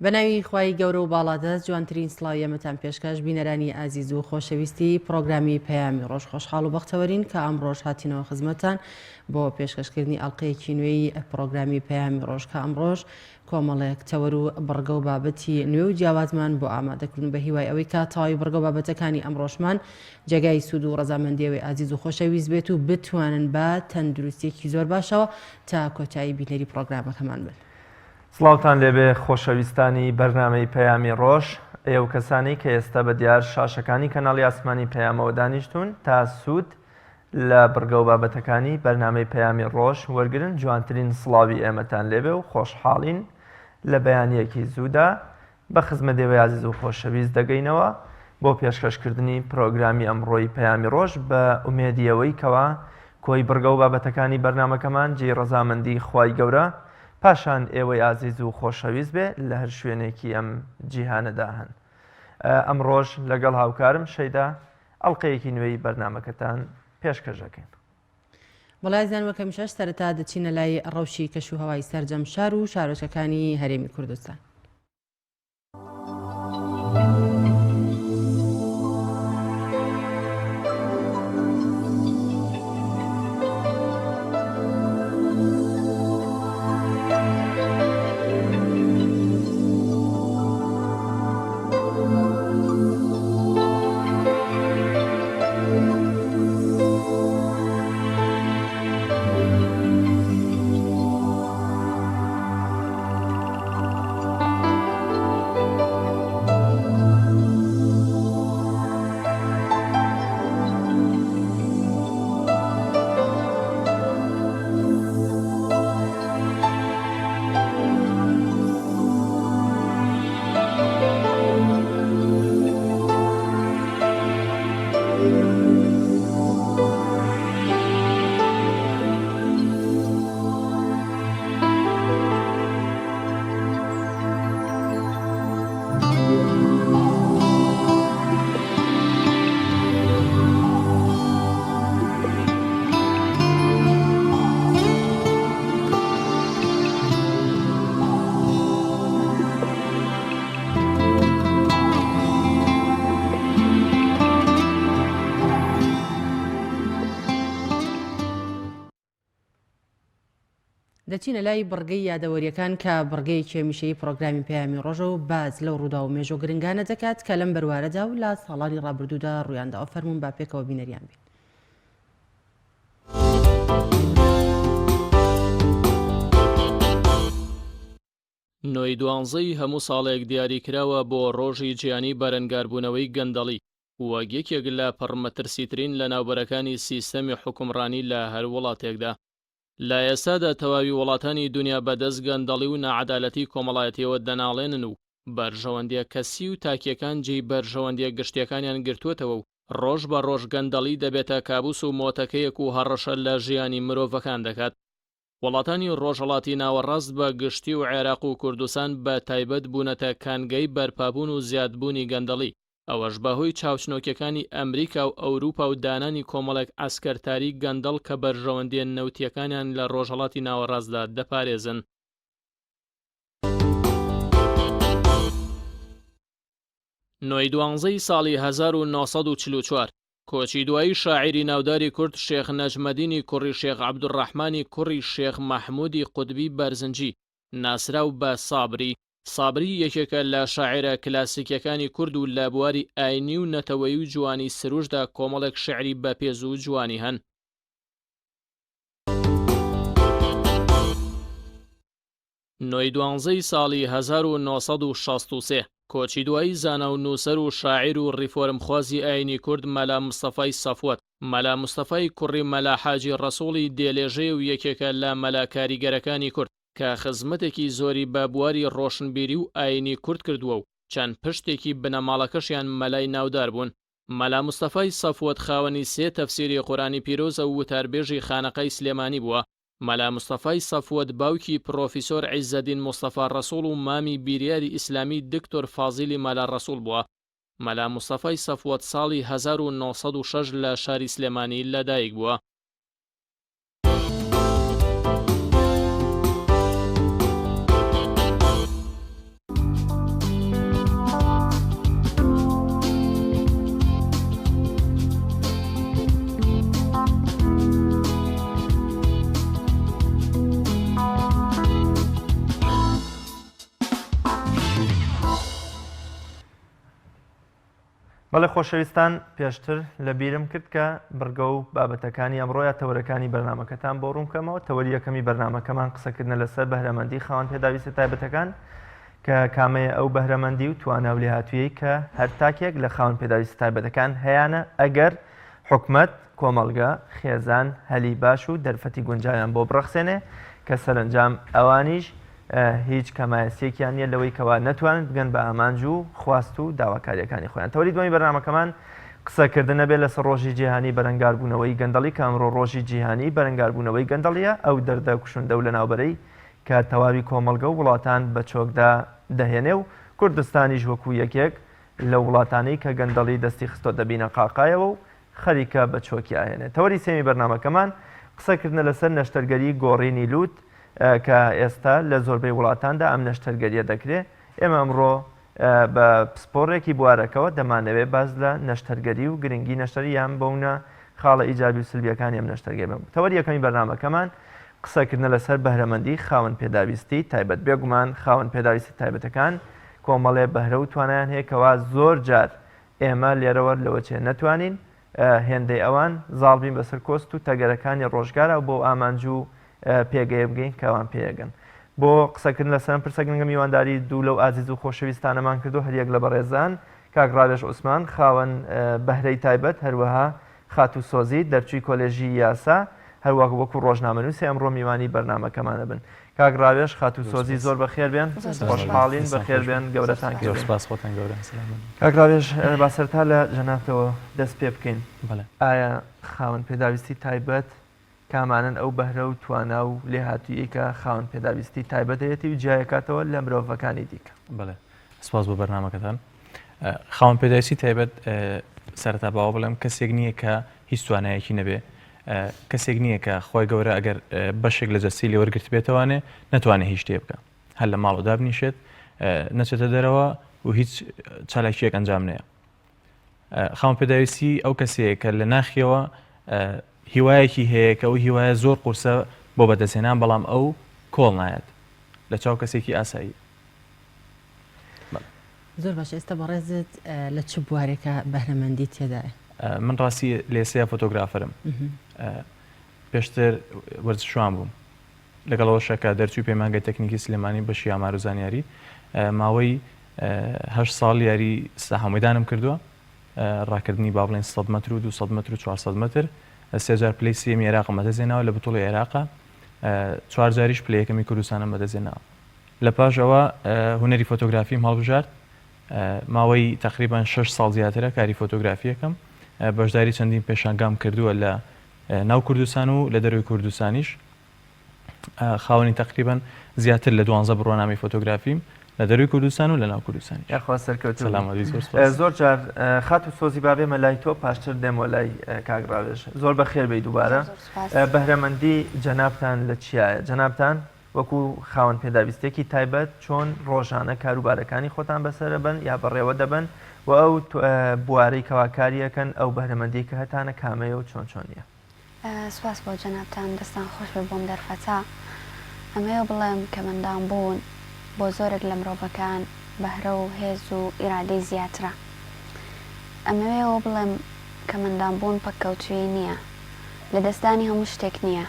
بەناوی خوای گەورە و باڵادەست جوانترین سڵاوی ئەمەتان پێشکەش بینەرانی ئازیز و خۆشەویستی پرۆگرامی پەیامی ڕۆژ خۆشحاڵ و بەختەوەرین کە ئەمڕۆژ هاتینەوە خزمەتان بۆ پێشکەشکردنی ئەڵلقەیەکی نوێی پرۆگرامی پەیامی ڕۆژ کە ئەمڕۆژ کۆمەڵێک تەوەر و بڕگە و بابەتی نوێ و جیاوازمان بۆ ئامادەکردن بە هیوای ئەوەی کە تەواوی بڕگە و بابەتەکانی ئەمڕۆژمان جێگای سوود و ڕەزامەندیەوەی ئازیز و خۆشەویست بێت و بتوانن بە تەندروستێکی زۆر باشەوە تا کۆتایی بینەری پرۆگرامەکەمان بن. سڵاوتان لێبێ خۆشەویستانی بەرنامەی پەیامی ڕۆژ، ئێوە کەسانی کە ئێستا بە دیار شاشەکانی کەناڵی ئاسمانی پەیامەوە دانیشتون تا سوود لە بڕگە و بابەتەکانی بەرنامەی پەیامی ڕۆژ وەرگرن. جوانترین سڵاوی ئێمەتان لێبێ و خۆشحاڵین لە بەیانیەکی زوودا بە خزمەتێوەی عزیز و خۆشەویست دەگەینەوە بۆ پێشکەشکردنی پرۆگرامی ئەمڕۆی پەیامی ڕۆژ بە ئومێدیەوەی کەوا کۆی بڕگە و بابەتەکانی بەرنامەکەمان جێی ڕەزامەندی خوای گەورە پاشان ئێوەی ئازیز و خۆشەویست بێ لە هەر شوێنێکی ئەم جیهانەدا هەن. ئەم ڕۆژ لەگەڵ هاوکارم شەیدا ئەڵلقەیەکی نوێی بەرنامەکەتان پێشکەشەکەین. بەڵایزان وەکەم شەش سەرەتا دەچینە لای ڕەوشی کەشوهەوای سەرجەم شار و شارۆچەکانی هەرێمی کوردستان. دەچینە لای بڕگەی یادەوەریەکان کە بڕگەی کێمیشەی پرۆگرامی پەیامی ڕۆژە و باز لەو ڕوودا و مێژۆ گرنگانە دەکات کە لەم بەروارەدا و لە ساڵانی ڕابردوودا ڕوویانداوە. فەرموون با پێکەوە بینەریان بین. نۆی دوانزەی هەموو ساڵێک دیاریکراوە بۆ ڕۆژی جیهانی بەرەنگاربوونەوەی گەندەڵی وەک یەکێک لە پڕمەترسیترین لە ناوبەرەکانی سیستەمی حکومڕانی لە هەر وڵاتێکدا. لە ئێستادا تەواوی وڵاتانی دنیا بەدەست گەندەڵی و نەعەدالەتی کۆمەڵایەتیەوە دەناڵێنن و بەرژەوەندیە کەسی و تاکیەکان جێی بەرژەوەندیە گشتیەکانیان گرتووەتەوە و ڕۆژ بە ڕۆژ گەندەڵی دەبێتە کابوس و مۆتەکەیەک و هەڕەشە لە ژیانی مرۆڤەکان دەکات. وڵاتانی ڕۆژهەڵاتی ناوەڕاست بە گشتی و عێراق و کوردستان بە تایبەت بوونەتە کانگەی بەرپابوون و زیادبوونی گەندەڵی، ئەوەش بەهۆی چاوچنۆکیەکانی ئەمریکا و ئەوروپا و دانانی کۆمەڵێک ئەسکەرتاری گەندەڵ کە بەرژەوەندیە نەوتیەکانیان لە ڕۆژهەڵاتی ناوەڕاستدا دەپارێزن. نۆی دوانزەی ساڵی 1944 کۆچی دوایی شاعیری ناوداری کورد شێخ نەجمەدینی کوڕی شێخ عەبدوڕەحمانی کوڕی شێخ مەحموودی قوتبی بەرزنجی ناسراو بە سابری یەکێکە لە شاعیرە کلاسیکیەکانی کورد و لە بواری ئاینی و نەتەوەیی و جوانی سروشدا کۆمەڵێک شعری بەپێز و جوانی هەن. نۆی دوانزەی ساڵی 1963 کۆچی دوایی زانا و نووسەر و شاعیر و ڕیفۆرمخوازی ئاینی کورد مەلا مستەفای سەفوەت، مەلا مستەفای کوڕی مەلا حاجی ڕەسوڵی دێلێژێ و یەکێکە لە مەلا کاریگەرەکانی کورد کە خزمەتێکی زۆری بە بواری ڕۆشنبیری و ئاینی کورد کردووە و چەند پشتێکی بنەماڵەکەشیان مەلای ناودار بوون. مەلا مستەفای سەفوەت خاوەنی 3 تەفسیری قورآنی پیرۆزە و وتاربێژی خانەقەی سلێمانی بووە. مەلا مستەفای سەفوەت باوکی پرۆفیسۆر عیزەدین مستەفا ڕەسوڵ و مامی بیریاری ئیسلامی دکتۆر فازیلی مەلا ڕەسوڵ بووە. مەلا مستەفای سەفوەت ساڵی 1906 لە شاری سلێمانی لەدایک بووە. بەڵێ خۆشەویستان پێشتر لە بیرم کرد کە بڕگە و بابەتەکانی ئەمڕۆیە تەورەکانی بەرنمەکەتان بۆ ڕوونکەمەوە تەوەری یەکەمی بەرنمەکەمان قسەکردنە لەسەر بەهرەمەندی خاوەن پێداویستە تایبەتەکان کە کامەیە ئەو بەهرەمەندی و توانە و لێهاتوویەی کە هەر تاکێک لە خاوەن پێداویستە تایبەتەکان هەیەە ئەگەر حکومەت کۆمەڵگە خێزان هەلی باش و دەرفەتی گونجایان بۆ بڕەخسێنێ کە سەرنجام ئەوانیش هیچ کەمایەسێکیان نیە لەوەی کەوا نەتوانن بگەن بە ئامانج و خواست و داواکاریەکانی خۆیان. تەوەری دوای بەرنامەکەمان قسەکردنە بێت لەسەر ڕۆژی جیهانی بەرەنگاربوونەوەی گەندەڵی کە ئەمڕۆ ڕۆژی جیهانی بەرەنگاربوونەوەی گەندەڵیە ئەو دەردە کوشندە و لە ناوبەرەی کە تەواوی کۆمەڵگە و وڵاتان بە چۆکدا دەهێنێ و کوردستانیش وەکو یەکێک لە وڵاتانەی کە گەندەڵی دەستی خستۆ دەبینە قاقایەوە و خەریکە بە چۆکی ئاهێنێت. تەوەری سێمی بەرنامەکەمان قسەکردنە لەسەر نەشتەرگەری گۆڕینی لووت کە ئێستا لە زۆربەی وڵاتاندا ئەم نەشتەرگەریە دەکرێت. ئێمە ئەمڕۆ بە پسپۆڕێکی بوارەکەەوە دەمانەوێت باز لە نەشتەرگەری و گرنگی نەشتەری یان بەونە خاڵە ئیجابی و سلبیەکانی ئەم نەشتەرگەری بم. تەوەری یەکەمی بەرنامەکەمان قسەکردنە لەسەر بەهرەمەندی خاوەن پێداویستی تایبەت. بێگومان خاوەن پێداویستی تایبەتەکان کۆمەڵێ بەهرە و توانیان هەیە کەوا زۆر جار ئێمە لێرەوە لەوەچێ نەتوانین هێندەی ئەوان زاڵبین بەسەر کۆست و تەگەرەکانی ڕۆژگارە بۆ ئامانج و پێگەیە بگەین کەوان پێگەن. بۆ قسەکردن لەسەر پرسە گرنگە میوانداری دوو لەو ئازیز و خۆشەویستانەمان کردو هەریەک لە بەڕێزان کاک ڕاوێژ عوسمان خاوەن بەهرەی تایبەت هەروەها خات و سۆزی دەرچووی کۆلێژی یاسا هەروەک وەکو ڕۆژنامەنووسی ئەمڕۆ میوانی بەرنامەکەمانە بن. کاک ڕاوێژ خات و سۆزی زۆر بەخێر بێن خۆشحاڵین بەخێر بێن گەورەتان کاک ڕاوێژ با سەرتا لە جەنابتەوە دەست پێ بکەین. ئایا خاوەن پێداویستی تایبەت کامانن ئەو بەهرە و توانا و لێهاتوویی کە خاوەن پێداویستی تایبەتەتی و جیایەکاتەوە لە مرۆڤەکانی دیکە؟ بەڵێ سپاس بۆ بەرنامەکەتان. خاوەن پێداویستی تایبەت سەرەتا باوە بڵێم کەسێک نییە کە هیچ توانایەکی نەبێ، کەسێک نییە کە خۆی گەورە ئەگەر بەشێک لە جەستی لێ وەرگرت بێتەوانێ نەتوانێت هیچ شتێ بکە، هەر لە ماڵ و دابنیشێت نەچێتە دەرەوە و هیچ چالاکیەک ئەنجام نەیە. خاوەن پێداویستی ئەو کەسەیە کە لە ناخیەوە هیوایەکی هەیە کە ئەو هیوایە زۆر قورسە بۆ بەدەستێنان بەڵام ئەو کۆڵ نایەت لە چاو کەسێکی ئاسایی. زۆر باش. ئێستا بەڕێزت لە چ بوارێکە بەهرەمەندی تێدایە؟ من ڕاستی لێسەیە فۆتۆگرافەرم. پێشتر وەرزشوان بووم لەگەڵەوە شەکە دەرچووی پەیمانگەی تەکنیکی سلێمانی بەشی ئامار و زانیاری ماوەی 8 ساڵ یاری ساحەمەیدانم کردووە، ڕاکردنی با بڵێن 100 مەتر و 200 مەتر و 400 مەتر. 3 جار پلەی سێمی عێراقم بەدەستهێناوە لە بتوڵی عێراقا، 4 جاریش پلەیەکەمی کوردستانم بەدەستهێناوە. لە پاشەوە هونەری فۆتۆگرافیم هەڵبژارد، ماوەی تقریبان 6 ساڵ زیاترە کاری فۆتۆگرافیەکەم، بەشداری چەندین پێشانگام کردووە لە ناو کوردستان و لە دەروی کوردستانیش. خاوەنی تقریبان زیاتر لە 12 بڕۆنامی فۆتۆگرافیم لە دەروی کوردستان و لە ناو کوردستانی. یاخوا سەرکەوتوو زۆر جار خات و سۆزی بابێمە لای تۆ پاشتر دێمە لای کاک ڕاوێژ. زۆر بەخێر بێی دووبارە. بەهرەمەندی جەنابتان لە چیایە؟ جەنابتان وەکو خاوەن پێداویستێکی تایبەت چۆن ڕۆژانە کاروبارەکانی خۆتان بەسەرە بن یا بەڕێوە دەبن و ئەو بوارەی کەواکاریەکەن ئەو بەهرەمەندی کە هەتانە کامەیە و چۆن چۆنیە؟ سواس بۆ جەنابتان، دەستان خۆش بێ بۆم دەرفەتا. ئەمەیە بڵێم کە مندان بوون بۆ زۆرێک لە مرۆڤەکان بەهرە و هێز و ئیرادەی زیاترە. ئەمەوێەوە بڵێم کە مندان بوون پەککەوتوی نییە، لە دەستانی هەموو شتێک نییە،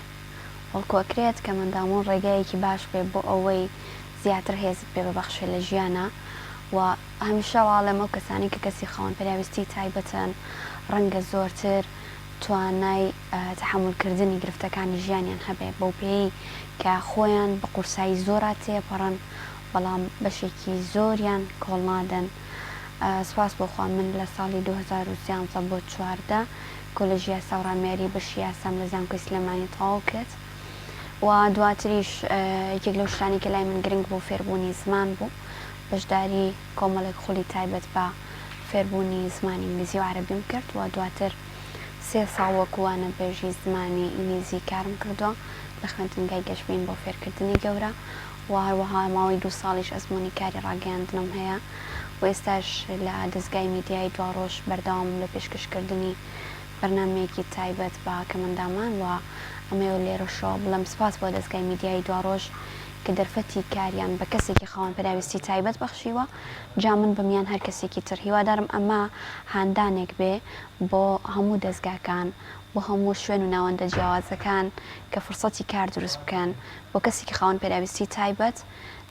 وەڵکۆکرێت کە مندامون ڕێگایەکی باش بێ بۆ ئەوەی زیاتر هێزت پێ ببەخشێ لە ژیانە. و هەمیشە واڵێم ئەو کەسانی کە کەسی خاوەن پێداویستی تایبەتن ڕەنگە زۆرتر توانای تەحملکردنی گرفتەکانی ژیانیان هەبێ بەو پێی کە خۆیان بە قورسایی زۆرا تێپەڕن بەڵام بەشێکی زۆریان کۆڵ نادەن. سپاس بۆخوا من لە ساڵی 2013 بۆ 14 کۆلێژی یاسا و ڕامیاری بەشی یاسام لە زانکۆی سلێمانی تەواو کرد و دواتریش یەکێک لەو شتانی کە لای من گرنگ بۆ فێربوونی زمان بوو، بەشداری کۆمەڵێک خولی تایبەت بە فێربوونی زمانی ئینگلیزی و عەرەبیم کرد و دواتر 3 ساڵ وەکووانە بێژی زمانی ئینگلیزی کارم کردووە لە خوێندنگای گەشتبین بۆ فێرکردنی گەورە و هەروەها ماوەی 2 ساڵیش ئەزمموی کاری ڕاگەیاندنم هەیە و ئێستاش لە دەستگای میدیای دواڕۆژ بەردەوامم لە پێشکەشکردنی بەرنامەیەکی تایبەت بە کەمەندامان و ئەمەوە لێرەشەوە بڵێم سپاس بۆ دەستگای میدیای دواڕۆژ کە دەرفەتی کاریان بە کەسێکی خاوەن پێداویستی تایبەت بەخشیوە جا من بەمیان هەر کەسێکی تر هیوادارم ئەمە هاندانێک بێ بۆ هەموو دەستگاکان بۆ هەموو شوێن و ناوەندە جیاوازەکان کە فرسەتی کار دروست بکەن بۆ کەسێکی خاوەن پێداویستی تایبەت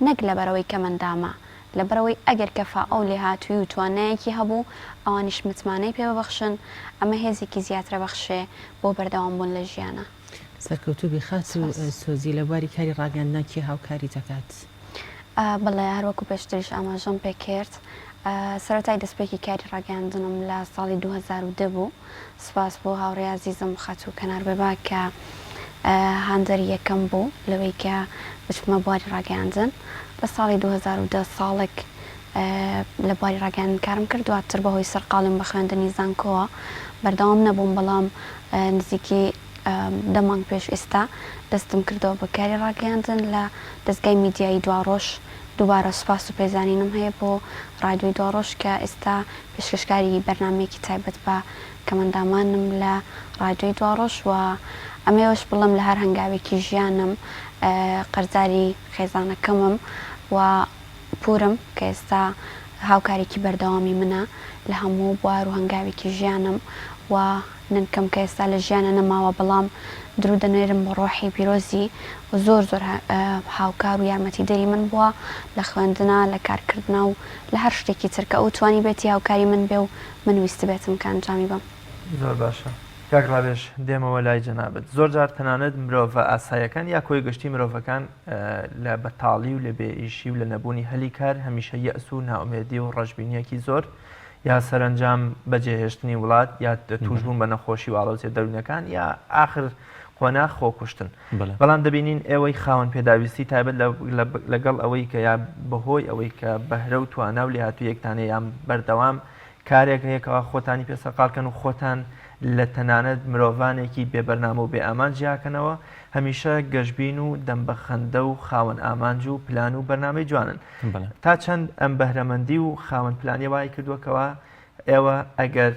نەک لەبەرەوەی کە مندامە لەبەرەوەی ئەگەر کەفا ئەو لێ هاتووی و توانایەکی هەبوو ئەوانیش متمانەی پێ ببەخشن ئەمە هێزێکی زیاترە بەخشێ بۆ بەردەوام بوون لە ژیانە. سەرکەوتوو بخات و سۆزی لە بواری کاری ڕاگەاندنەکی هاوکاری دەکات. بەڵێ هەروەکو پێشتریش ئاماژەم پێکرد سەرەتای دەستپێکی کاری ڕاگەاندنم لە ساڵی 2010 بوو. سپاس بۆ هاوڕێی عەزیزم خەت و کەناربێبا کە هاندەری یەکەم بوو لەوەی کە بچمە بواری ڕاگەاندن. لە ساڵی 2010 ساڵێک لە بواری ڕاگەاندن کارم کرد دواتر بەهۆی سەرقاڵم بە خوێندنی زانکۆوە بەردەوام نەبووم بەڵام نزیکی دەمانگ پێش ئێستا دەستم کردەوە بە کاری ڕاگەاندن لە دەستگای میدیایی دواڕۆژ. دووبارە سوپاس و پێزانینم هەیە بۆ ڕادیۆی دواڕۆژ کە ئێستا پێشکەشکاری بەرنامەیەکی تایبەت بە کەمەندامانم لە ڕادیۆی دواڕۆژ و ئەمەوەش بڵم لە هەر هەنگاوێکی ژیانم قەرزاری خێزانەکەمم و پورم کە ئێستا هاوکارێکی بەردەوامی منە لە هەموو بوار و هەنگاوێکی ژیانم و ننکەم کە ئێستا لە ژیانە نەماوە بەڵام درود دەنوێرم بە ڕۆحی پیرۆزی و زۆر هاوکار و یارمەتیدەری من بووە لە خوێندنە لە کارکردنە و لە هەر شتێکی ترکە ئەو توانی بێتی هاوکاری من بێ و من ویست بێتم کە ئەنجامی بم. زۆر باشە کاک ڕابێژ دێمەوە لای جەنابەت. زۆر جار تەنانەت مرۆڤ ئاسایەکان یا کۆی گشتی مرۆڤەکان لە بەتاڵی و لە بێئیشی و لە نەبوونی هەلی کار هەمیشە یەئس و ناومێدی و ڕەشبینیەکی زۆر یا سەرنجام بەجێهێشتنی وڵات یا توشبوون بە نەخۆشی و ئاڵۆزیە دەروونەکان یا آخر خۆنا خۆکوشتن. بەڵام دەبینین ئێوەی خاوەن پێداویستی تایبەت لەگەڵ ئەوەی کە یا بەهۆی ئەوەی کە بەهرە و توانە و لێهاتوو یەکتانەیە یان بەردەوام کارێک هەیەکەوە خۆتانی پێسەقالکەن و خۆتان لە تەنانەت مرۆڤانێکی بێبەرنامە و بێ ئامان جیاکەنەوە هەمیشە گەشتبین و دەمبەخەندە و خاوەن ئامانج و پلان و بەرنامەی جوانن. تا چەند ئەم بەهرەمەندی و خاوەن پلانی وای کردووەکەوە ئێوە ئەگەر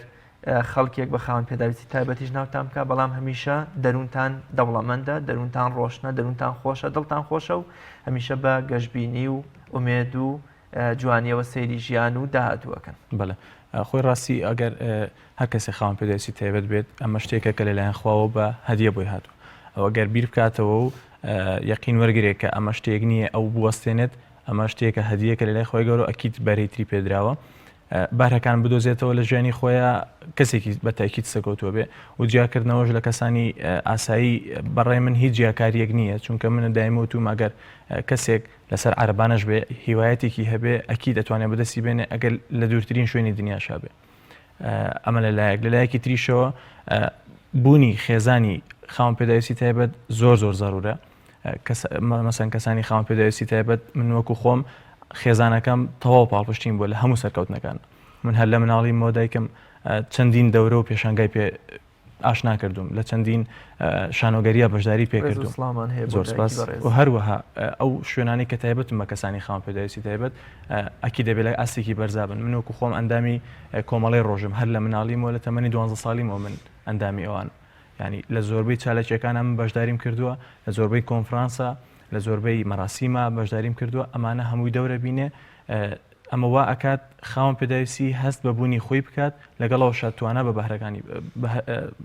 خەڵکێک بە خاوەن پێداویستی تایبەتیش ناوتان بکە بەڵام هەمیشە دەروونتان دەوڵەمەندە دەروونتان ڕۆشنە دەروونتان خۆشە دڵتان خۆشە و هەمیشە بە گەشتبینی و ئومێد و جوانیەوە سەیری ژیان و داهاتووەکەن. بەڵێ خۆی ڕاستی ئەگەر هەر کەسێک خاوەن پێداویستی تایبەت بێت ئەمە شتێکە کە لەلایەن خواوە بە هەدیە بۆی هاتووە. ئەوە گەر بیر بکاتەوە و یەقین وەرگێک کە ئەمە شتێک نییە ئەو بوەستێنێت ئەمە شتێکە هەدیەکە لەلای خۆی گەورە ئەکیت بەرەیتری پێدراوە بارەکان بدۆزێتەوە لە ژیانی خۆیان کەسێکی بەتاکیت سەکەوتووە بێ و جیاکردنەوەش لە کەسانی ئاسایی بەڕێ من هیچ جیاکاریەک نییە چونکە منە دایمەوتوم ئەگەر کەسێک لەسەر عەرەبانەش بێ هیوایەتێکی هەبێ ئەکی دەتوانێت بەدەستی بێنێ ئەگەر لە دوورترین شوێنی دنیاشا بێ. ئەمە لەلایەکی تریشەوە بوونی خێزانی خاوەن پێداویستی تایبەت زۆر زەرورە. مەسەن کەسانی خاوەن پێداویستی تایبەت من وەکو خۆم خێزانەکەم تەواو پاڵپشتین بووە لە هەموو سەرکەوتنەکان. من هەر لە مناڵی مۆدایکم چەندین دەورە و پێشانگای پێ ئاشنا کردوم لە چەندین شانۆگەریە بەشداری پێکردوم. زۆر سپاس و هەروەها ئەو شوێنانی کە تایبەتم بە کەسانی خاوەن پێداویستی تایبەت ئەکی دەبێت لە ئاستێکی بەرزابن. من وەکو خۆم ئەندامی کۆمەڵی ڕۆژم هەر لە مناڵیمەوە لە تەمەنی 12 ساڵیمەوە من ئەندامی ئەوان ینی لە زۆربەی چالەکیەکانە من بەشداریم کردووە لە زۆربەی کۆنفرانسە لە زۆربەی مەراسیمە بەشداریم کردووە ئەمانە هەمووی دەورە بینێ ئەمە وا ئەکات خاوەن پێداویستی هەست بە بوونی خۆی بکات لەگەڵەوەش توانە بە بەهرەکانی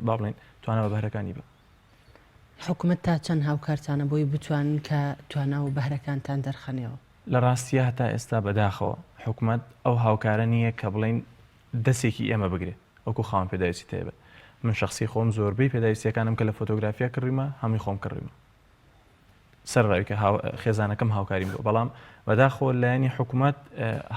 باڵێن توانە بە بەهرەکانی بە. حکوومەت تا چەند هاوکارتانە بۆی بتوانن کە توانە و بەهرەکانتان دەرخەنەوە؟ لە ڕاستیە هەتا ئێستا بەداخەوە حکوومەت ئەو هاوکارە نییە کە بڵین دەستێکی ئێمە بگرێت وەکو خاوەن پێداویستی تایبەت. من شخصی خۆم زۆربەی پێداویستیەکانم کە لە فۆتۆگرافیا کڕیمە هەمووی خۆم کڕیمە سەرڕاوی کە خێزانەکەم هاوکاریم بوو بەڵام بەداخۆ لایەنی حکوومەت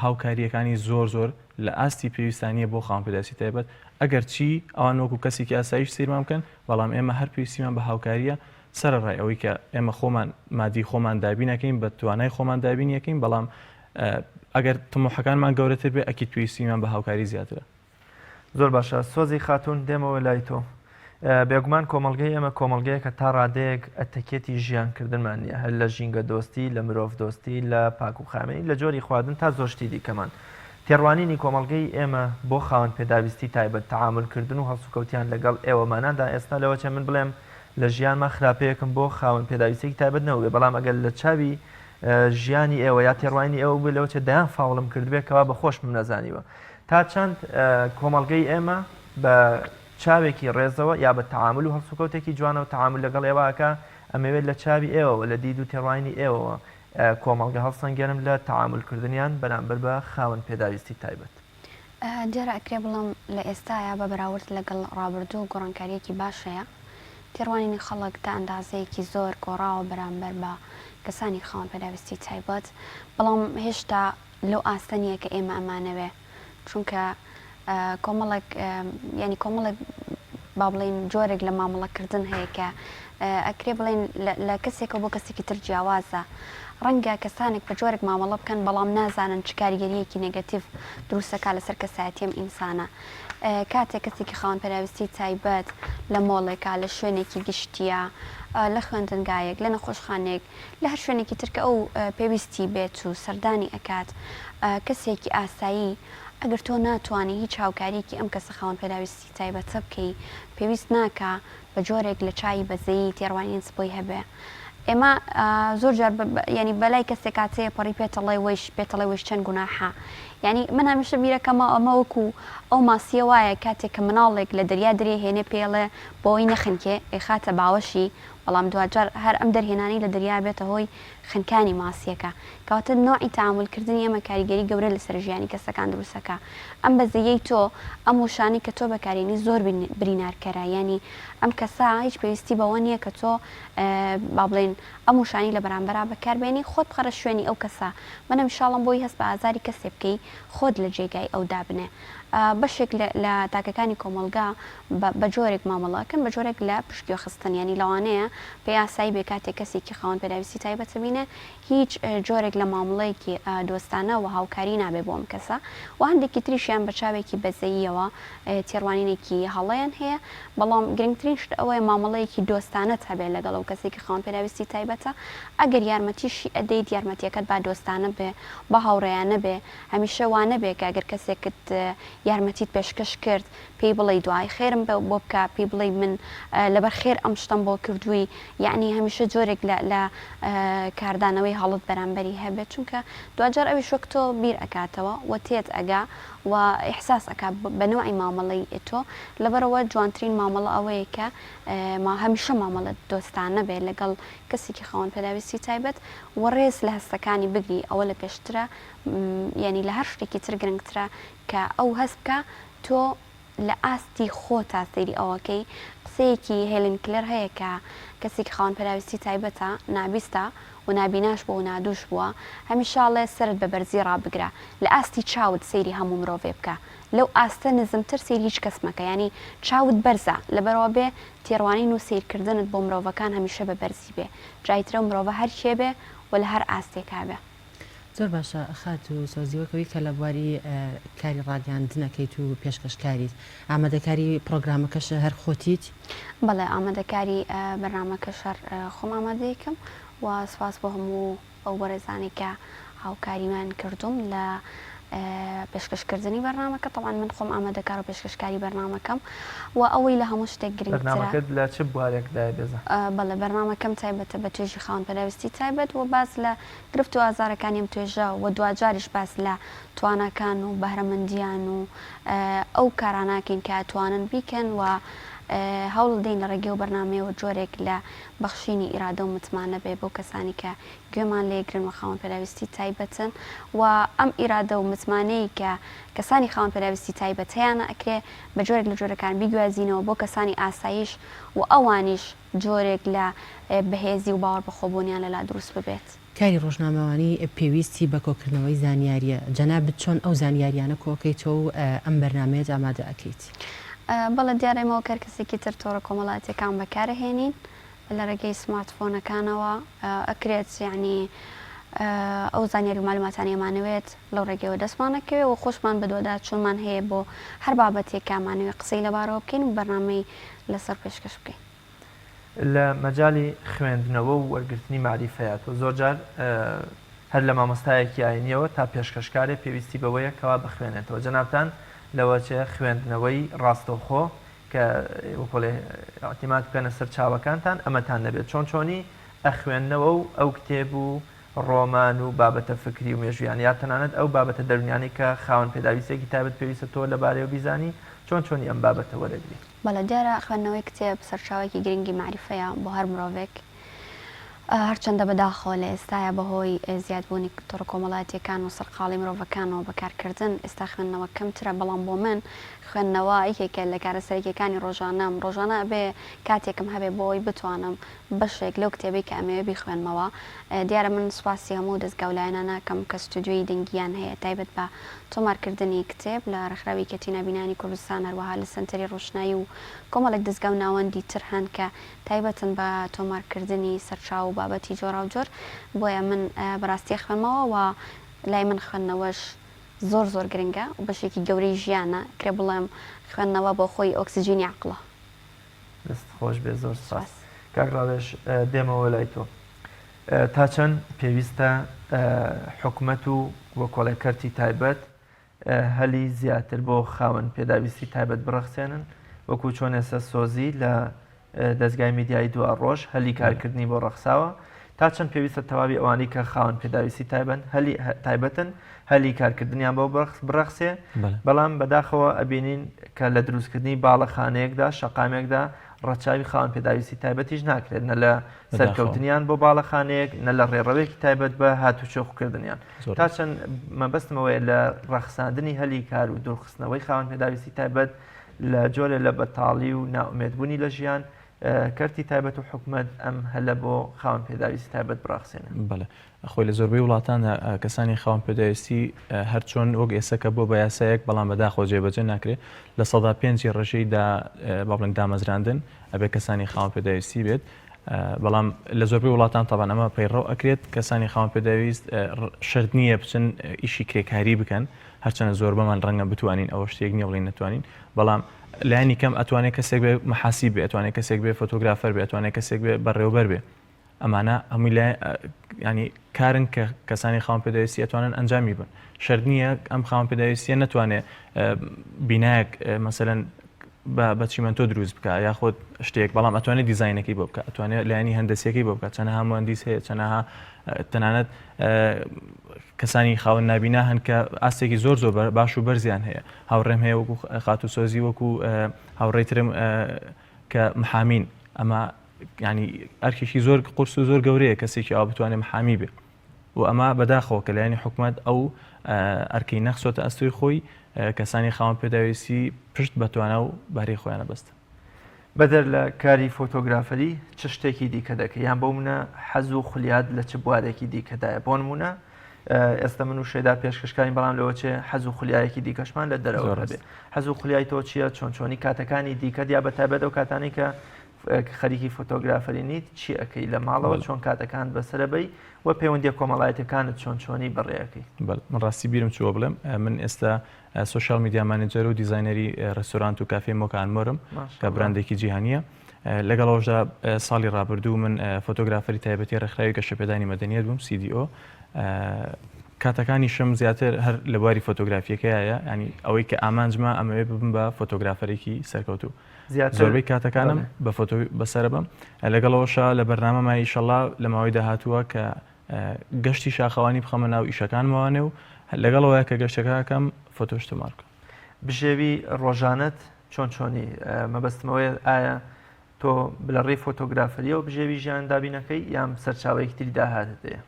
هاوکاریەکانی زۆر لە ئاستی پێویستانیە بۆ خاوەن پێداویستی تایبەت ئەگەر چی ئەوان وەکو کەسێکی ئاسایش سیرمان بکەن بەڵام ئێمە هەر پێویستیمان بە هاوکاریە سەرڕای ئەوەی کە ئێمە خۆمان مادی خۆمان دابینەکەین بە توانای خۆمان دابینیەکەین بەڵام ئەگەر تمۆحەکانمان گەورەتر بێ ئەکی پێویستیمان بە هاوکاری زیاترە. زۆر باشە سۆزی خاتون دێمەوە لای تۆ. بێگومان کۆمەڵگەی ئەمە کۆمەڵگەیە کە تا ڕادەیەک ئەتەکێتی ژیانکردنمان نیە هەر لە ژینگە دۆستی لە مرۆڤ دۆستی لە پاک و خامەی لە جۆری خواردن تا زۆشتی دیکەمان. تێڕوانینی کۆمەڵگەی ئێمە بۆ خاوەن پێداویستی تایبەت تەعاملکردن و هەڵسوکەوتیان لەگەڵ ئێوەمانەدا ئێستا لەوە چێ من بڵێم لە ژیانمان خراپەیەکم بۆ خاوەن پێداویستێکی تایبەت نەوێ بەڵام ئەگەر لە چاوی ژیانی ئێوە یا تێڕوانی ئێوە بێ لەوە چێ دایان فاوڵم کردبێتەوە بە خۆشم نەزانیوە تا چەند کۆمەڵگەی ئێمە بە چاوێکی ڕێزەوە یا بە تەعامل و هەڵسوکەوتێکی جوانە و تەعامل لەگەڵ ئێوەکە ئەمەوێت لە چاوی ئێوەوە لە دید و تێڕوانی ئێوەوە کۆمەڵگە هەڵسەنگێنم لە تەعاملکردنیان بەرامبەر بە خاوەن پێداویستی تایبەت. دیارە ئەکرێ بڵم لە ئێستاە بە بەراورد لەگەڵ ڕابردوو و گۆڕانکاریەکی باشەیە تێڕوانینی خەڵک تا ئەندازەیەکی زۆر گۆڕاوە بەرامبەر بە کەسانی خاوەن پێداویستی تایبەت بەڵام هێشتا لەو ئاستەنیە کە ئێمە ئەمانەوێ چونکە کۆمەڵک ینی کۆمەڵک با بڵین جۆرێک لە مامەڵەکردن هەیە کە ئەکرێ بڵێن لە کەسێکە بۆ کەسێکی تر جیاوازە ڕەنگە کەسانێک بە جۆرێک مامەڵە بکەن بەڵام نازانن چ کاریگەریەکی نێگەتیڤ دروستەکە لەسەر کەسایەتیم ئینسانە کاتێک کەسێکی خاوەن پێداویستی تایبەت لە مۆڵێکا لە شوێنێکی گشتیە لە خوێندنگایەک لە نەخۆشخانێک لە هەر شوێنێکی ترکە ئەو پێویستی بێت و سەردانی ئەکات کەسێکی ئاسایی ئەگەر تۆ ناتوانانی هیچ هاوکاریکی ئەم کەسە خاوەن پێداویستی تایبەتە بکەی پێویست ناکە بە جۆرێک لە چای بەزەیی تێڕوانین سبۆی هەبێ ئێمە زۆر جار ینی بەلای کەسێک کاتەیە پەڕی پێتەڵی وەش پێتەڵی وەش چەند گوناحە ینی من هەمیشە بیرەکەمە ئەمە وەکو ئەو ماسیە وایە کاتێک کە مناڵێک لە دەریا درێ هێنێ پێڵێ بۆی نەخنکێ خاتە باوەشی بەڵام دوجار هەر ئەم دەرهێنانی لە دەریا بێتە هۆی خنکانی ماسیەکە کەواتە نوعی تەعاملکردنی ئێمە کاریگەری گەورە لەسەر ژیانی کەسەکان دروستەکە ئەم بەزەیەی تۆ ئەم وشانی کە تۆ بەکارێنی زۆر برینارکەرە ینی ئەم کەسا هیچ پێویستی بەوە نییە کە تۆ با بڵێن ئەم وشانی لە بەرامبەر بەکاربێنی خۆت بخەرە شوێنی ئەو کەسە من ئینشاڵڵا بۆی هەست بە ئازاری کەسێ بکەی خۆت لە جێگای ئەو دابنێ بەشێک لە تاکەکانی کۆمەلگا بە جۆرێک مامەڵاکەن بە جۆرێک لە پشتگوێ خستن ینی لەوانەیە پێ یاسایی بێ کاتێک کەسێکی خاوەن پێداویستی تایبەتە بینێ هیچ جۆرێک لە مامەڵەیەکی دۆستانە و هاوکاری نابێ بۆ ئەم کەسە و هەندێکی تریشیان بە چاوێکی بەزەییەوە تێڕوانینێکی هەڵەیان هەیە بەڵام گرنگترین شت ئەوەیە مامەڵەیەکی دۆستانت هەبێت لەگەڵ ئەو کەسێکی خاوەن پێداویستی تایبەتە ئەگەر یارمەتیشی ئەدەیت یارمەتیەکەت با دۆستانە بێ بە هاوڕێیانە بێ هەمیشە وانە بێ کە ئەگەر کەسێکت یارمەتیت پێشکەش کرد پێی بڵێ دوای خێرم بۆ بکە پێی بڵێ من لەبەر خێر ئەم شتم بۆ کردووی یعنی هەمیشە جۆرێک لە کاردانەوەی هەڵت بەرامبەری هەبێت چونکە دوجار ئەوی شوەک تۆ بیر ئەکاتەوە و تێت ئەگا و ئیحساس ئەکا بە نوعی مامەڵەی تۆ لەبەرەوە جوانترین مامەڵە ئەوەیە کە هەمیشە مامەڵە دۆستانە بێت لەگەڵ کەسێکی خاوەن پێداویستی تایبەت و ڕێز لە هەستەکانی بگری ئەوە لە پێشترە ینی لە هەر شتێکی تر گرنگترە کە ئەو هەست بکە تۆ لە ئاستی خۆتا سەیری ئەوەکەی قسەیەکی هێلن کلێر هەیە کە کەسێکی خاوەن پێداویستی تایبەتە نابیستە و نابیناش بووە و نادوش بووە هەمیشاڵێ سرت بە بەرزی ڕابگرە لە ئاستی چاوت سەیری هەموو مرۆڤێ بکە لەو ئاستە نزمتر سەیری هیچ کەس مەکە ینی چاوت بەرزە لەبەرەوە بێ تێڕوانین و سیرکردنت بۆ مرۆڤەکان هەمیشە بە بەرزی بێ جایترە و مرۆڤە هەر کێ بێ و لە هەر ئاستێکا بێ زۆر باشە خات و سۆزیوەکەوی کە لە بواری کاری ڕاگەاندنەکەیت و پێشکەشکاریت ئامادەکاری پرۆگرامەکەش هەر خۆتیت بەڵێ ئامادەکاری بەرنامەکەش هەر خۆم ئامادەیەکەم و سپاس بۆ هەموو ئەو وەرەزانی کە هاوکاریمان کردوم لە پێشکەشکردنی بەرنامەکە طبعاً من خۆم ئامادەکار و پێشکەشکاری بەرنامەکەم و ئەوەی لە هەموو شتێک گرنگترە لە چ بوارێکدا بێزە بەڵێ بەرنامەکەم تایبەتە بە توێژی خاوەن پێداویستی تایبەت و باس لە گرفت و ئازارەکانیم توێژە و دوجاریش باس لە توانەکان و بەهرەمەندیان و ئەو کاراناکەین کە ئەتوانن بیکەن و هەوڵ دەین لە ڕێگەی و بەرنامەیەوە جۆرێک لە بەخشینی ئیرادە و متمانە بێ بۆ کەسانی کە گوێمان لێگرن و خاوەن پێداویستی تایبەتن و ئەم ئیرادە و متمانەی کە کەسانی خاوەن پێداویستی تایبەتیانە ئەکرێ بە جۆرێک لە جۆرەکان بیگوازینەوە بۆ کەسانی ئاسایش و ئەوانیش جۆرێک لە بەهێزی و باوەڕ بەخۆبوونیان لەلا دروست ببێت. کاری ڕۆژنامەوانی پێویستی بە کۆکردنەوەی زانیاریە جەنابەت چۆن ئەو زانیاریانە کۆکەیتەوە و ئەم بەرنامەیەت ئامادە ئەکەیت بەڵێ دیارەمەوە کار کەسێکی تر تۆڕە کۆمەڵاتیەکان بەکارهێنین لە ڕێگەی سمارتفۆنەکانەوە ئەکرێت یعنی ئەو زانیاری و معلوماتانی ئەمانەوێت لەو ڕێگەیەوە دەستمانەکەوێت و خۆشمان بەدۆدا چۆنمان هەیە بۆ هەر بابەتێک کامانەوێت قسەی لەبارەوە بکەین و بەرنامەی لەسەر پێشکەش بکەین. لە مەجای خوێندنەوە و وەرگرتنی معریفەیەات و زۆرجار هەر لە مامۆستایەکی ئاینیەوە تا پێشکەشکارێ پێویستی بەوەیە کەوا بخوێنێتەوە جەنابتان لەوەچێ خوێندنەوەی ڕاستەوخۆ کە وەکۆڵێ ئاعتیماد بکەنە سەر چاوەکانتان ئەمەتان نەبێت چۆن چۆنی ئەخوێندنەوە و ئەو کتێب و ڕۆمان و بابەتە فکری و مێژویان یا تەنانەت ئەو بابەتە دەرونیانی کە خاوەن پێداویستێکی تایبەت پێویستە تۆ لەبارەیەوە بیزانی چۆنی ئەم بابەتە وەرەگری. بەڵە دیارە خوێندنەوەی کتێب سەرچاوێکی گرنگی معریفەیە بۆ هەر مرۆڤێک هەرچەندە بەداخەوە لە ئێستاە بەهۆی زیادبوونی تۆڕە کۆمەڵایەتیەکان و سەرقاڵی مرۆڤەکانەوە بەکارکردن ئێستا خوێندنەوە کەمترە بەڵام بۆ من خوێندنەوە یەکێکە لە کارەسەرەکیەکانی ڕۆژانە بێ کاتێکم هەبێ بۆی بتوانم بەشێک لەو کتێبی کە ئەمەوێ بیخوێنمەوە. دیارە من سوپاسی هەموو دەستگاولایەنانەکەم کە ستودیۆی دەنگیان هەیە تایبەت بە تۆمارکردنی کتێب لە ڕێکخراوی کەتینا بینانی کوردستان هەروەها لە سنتەری ڕۆشنایی و کۆمەڵێک دەستگا و ناوەندی تر هەن کە تایبەتن بە تۆمارکردنی سەرچاو و بابەتی جۆرا و جۆر بۆیە من بەڕاستی خوێنمەوە و لای من خوێندنەوەش زۆر گرنگە و بەشێکی گەورەی ژیانە کرێ بڵێم خوێندنەوە بۆ خۆی ئۆکسیجینی عقڵە. دەست خۆش بێ زۆر سپاس. کاکڕاوێش دێمەوە لای تۆ تا چەند پێویستە حکومەت و وە کۆڵێکەرتی تایبەت هەلی زیاتر بۆ خاوەن پێداویستی تایبەت بڕەخسێنن وەکو چۆن ئێستا سۆزی لە دەستگای میدیایی دووە ڕۆژ هەلی کارکردنی بۆ ڕەخساوە تا چەند پێویستە تەواوی ئەوانەی کە خاوەن پێداویستی تایبەتن هەلی کارکردنیان بۆ بڕەخسێ بەڵام بەداخەوە ئەبینین کە لە دروستکردنی باڵەخانەیەکدا شەقامێکدا ڕەچاوی خاوەن پێداویستی تایبەتیش ناکرێت نە لە سەرکەوتنیان بۆ باڵەخانەیەک نە لە ڕێڕەوێکی تایبەت بە هاتوچۆخکردنیان تا چەند مەبەستمەوەیە لە ڕەخساندنی هەلی کار و دوورخستنەوەی خاوەن پێداویستی تایبەت لە جۆرە لە بەتاڵی و ناومێدبوونی لە ژیان کەرتی تایبەت و حکومەت ئەم هەلە بۆ خاوەن پێداویستی تایبەت بڕاخسێنن. بەڵێ خۆی لە زۆربەی وڵاتاندا کەسانی خاوەن پێداویستی هەر چۆن وەک ئێستا بۆ بە یاسایەک بەڵام بەداخۆ جێبەجێ ناکرێت لە 105 ڕێژەیدا بابڵێن دامەزراندن ئەبێ کەسانی خاوەن پێداویستی بێت بەڵام لە زۆربەی وڵاتان تاوان ئەمە پەیڕۆ ئەکرێت کەسانی خاوەن پێداویست شەرت نییە بچن ئیشی کرێکاری بکەن هەرچەنە زۆربەمان ڕەنگە بتوانین ئەوە شتێک نییە بڵین نتوانین بەڵام لایانی کەم ئەتوانێت کەسێک بێ مەحاسیب بێ ئەتوانێت کەسێک بێ فۆتۆگرافەر بێ ئەتوانێت کەسێک بێ بەڕێوەبەر بێ ئەمانە هەمووی ینی کارن کە کەسانی خاوەن پێداویستی ئەتوانن ئەنجامی بن شەرت نییە ئەم خاوەن پێداویستیە نەتوانێت بینایەک مەسەلەن بە چیمەنتۆ دروست بکە یاخۆت شتێک بەڵام ئەتوانێت دیزاینەکەی بۆ بکە ئەتوانێت لایانی هەندەسیەکەی بۆ بکات چەنەها مهندیس هەیە چەنەها تەنانەت کەسانی خاوەن نابینا هەن کە ئاستێکی زۆر باش و بەرزیان هەیە هاوڕێم هەیە وەکو خاتوسۆزی وەکو هاوڕێترم کە محامین ئەمە ینی ئەرکێکی زۆر قورس و زۆر گەورەیە کەسێکی ئەو بتوانێت محامی بێ و ئەمە بەداخەوە کە لایانی حکومەت ئەو ئەرکەی نەخسۆتە ئەستۆی خۆی کەسانی خاوەن پێداویستی پشت بەتوانە و باری خۆیانە بەستە. بەدەر لە کاری فۆتۆگرافەری چ شتێکی دیکە دەکە یان بۆ منە حەز و خولیات لە چ بوارێکی دیکەدایە بۆ نمونە ئێستا من و شێدا پێشکەشکاری بەڵام لەوە چێ حەز و خولیایەکی دیکەشمان لە دەرەوە بێت حەز و خولیای تۆ چییە چۆنی کاتەکانی دیکە یا بەتایبەت ئەو کاتانی کە خەریکی فۆتۆگرافەری نیت چی ئەەکەی لە ماڵەوە چۆن کاتەکان بەسەرەبەی و پەیوەندی کۆمەڵایەتەکانت چۆنی بەڕێەکەی. من ڕاستی بیرم چوە بڵێم من ئێستا سوشال میدیا مانیجەر و دیزاینەری ڕێستۆرانت و کافێ مۆکانمۆرم کە براندێکی جیهانیە لەگەڵەوەشدا ساڵی ڕابردوو من فۆتۆگرافەری تایبەتی ڕێکخراوی گەشەپێدانی مەدەنیەت بووم CDO کاتەکانی شم زیاتر هەر لە بواری فۆتۆگرافیەکەیە ینی ئەوەی کە ئامانجمە ئەمەوێ ببم بە فۆتۆگرافەرێکی سەرکەوتوو زۆربەی کاتەکانم بە فۆتۆ بەسەر بم لەگەڵەوەشە لە بەرنامەمای ئیشەڵا لە ماوەی داهاتووە کە گەشتی شاخەوانی بخەمە ناو ئیشەکانمەوانێ و لەگەڵەوەی کە گەشتەکەکەم فۆتۆشتمارکە. بژێوی ڕۆژانت چۆنی مەبەستمەوەی ئایا تۆ لە ڕێی فۆتۆگرافەریەوە بژێوی ژیان دابینەکەی یان سەرچاوەیەکی تری داهاتت هەیە؟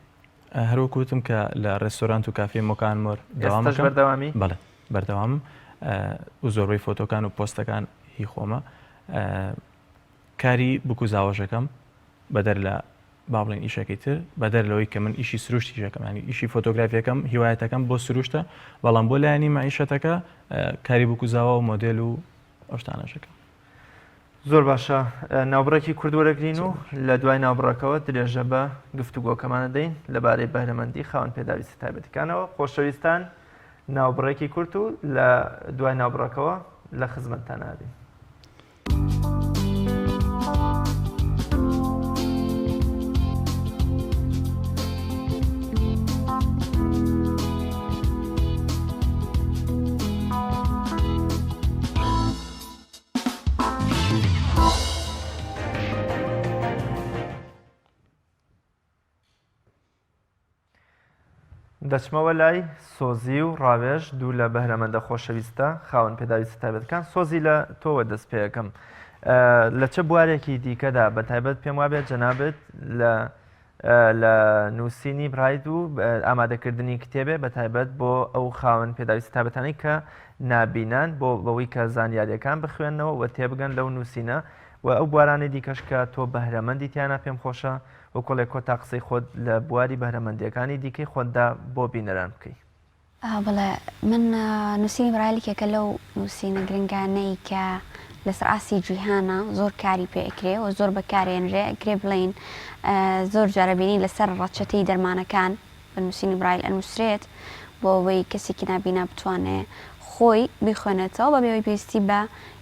هەروەکوتم کە لە ڕێستۆرانت و کافێ مۆکانمۆر بەردەوامی بەڵێ بەردەوامم و زۆربەی فۆتۆکان و پۆستەکان هی خۆمە کاری بکوزاوەژەکەم بەدەر لە بابڵێن ئیشەکەی تر بەدەر لەوەی کە من ئیشی سروشتیشەکەم ینی ئیشی فۆتۆگرافیەکەم هیوایەتەکەم بۆ سروشتە بەڵام بۆ لایانی مەعیشەتەکە کاری بکوزاوە و مۆدل و ئەوشتانەشەکە. زۆر باشە ناوبڕێکی کوردوەرەگرین و لە دوای ناوبڕەکەەوە درێژە بە گفتوگۆکەمانە دەین لەبارەی بەهرەمەندی خاوەن پێداویستی تایبەتیەکانەوە. خۆشەویستان ناوبڕێکی کورت و لە دوای ناوبڕەکەەوە لە خزمەتتان نادین. دەچمەوە لای سۆزی و ڕاوێژ دوو لە بەهرەمەندە خۆشەویستە خاوەن پێداویستە تایبەتەکان. سۆزی لە تۆوە دەست پێەکەم لە چه بوارێکی دیکەدا بە تایبەت پێم وابێت جەنابەت لە نووسینی برایت و ئامادەکردنی کتێبێ بە تایبەت بۆ ئەو خاوەن پێداویستە تایبەتانی کە نابینان بۆ بەوەی کە زانیاریەکان بخوێنەوە و تێبگەن لەو نووسینە و ئەو بوارانی دیکەش کە تۆ بەهرەمەندی تیانە پێم خۆشە و کۆڵێک کۆتا قسەی خۆت لە بواری بەهرەمەندیەکانی دیکەی خۆتدا بۆ بینەران بکەیت. بەڵێ من نووسینی برایلێکێکە لەو نووسینە گرنگانەی کە لەسەر ئاسی جیهانە زۆر کاری پێکرێ و زۆر بەکارێنرێ ئەگرێ بڵین زۆر جارەبینی لەسەر ڕەچەتەی دەرمانەکان بە نووسینی برایل ئەنووسرێت بۆ ئەوەی کەسێکی نابینا بتوانێت خۆی بخوێنێتەوە بە بێەوەی پێویستی بە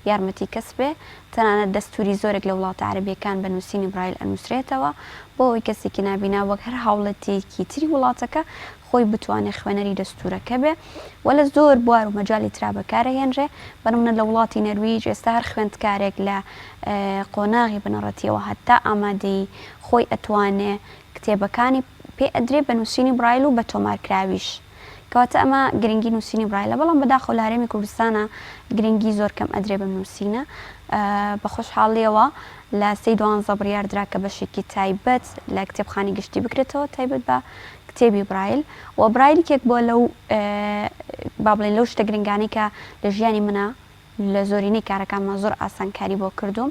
یارمەتی کەس بێ تەنانەت دەستوری زۆرێک لە وڵاتە عەرەبیەکان بە نووسینی برایل ئەنووسرێتەوە بۆ ئەوەی کەسێکی نابینا وەک هەر هاوڵەتێکی تری وڵاتەکە خۆی بتوانێت خوێنەری دەستورەکە بێ و لە زۆر بوار و مەجای ترا بەکارەهێنرێ بەنمونە لە وڵاتی نەرویج ئێستا هەر خوێندکارێک لە قۆناغی بنەڕەتیەوە هەتا ئامادەی خۆی ئەتوانێ کتێبەکانی پێ ئەدرێ بە نووسینی برایل و بە تۆمارکراویش کەواتە ئەمە گرنگی نووسینی برایلە بەڵام بەداخەوە لە هەرێمی کوردستانە گرنگی زۆر کەم ئەدرێ بە نووسینە بە خۆشحاڵیەوە لە 12 بڕیار درا کە بەشێکی تایبەت لە کتێبخانی گشتی بکرێتەوە تایبەت بە کتێبی برایل و برایلێک بۆ لەو با بڵێن لەو شتە گرنگانی کە لە ژیانی منە لە زۆرینەی کارەکانمە زۆر ئاسانکاری بۆ کردوم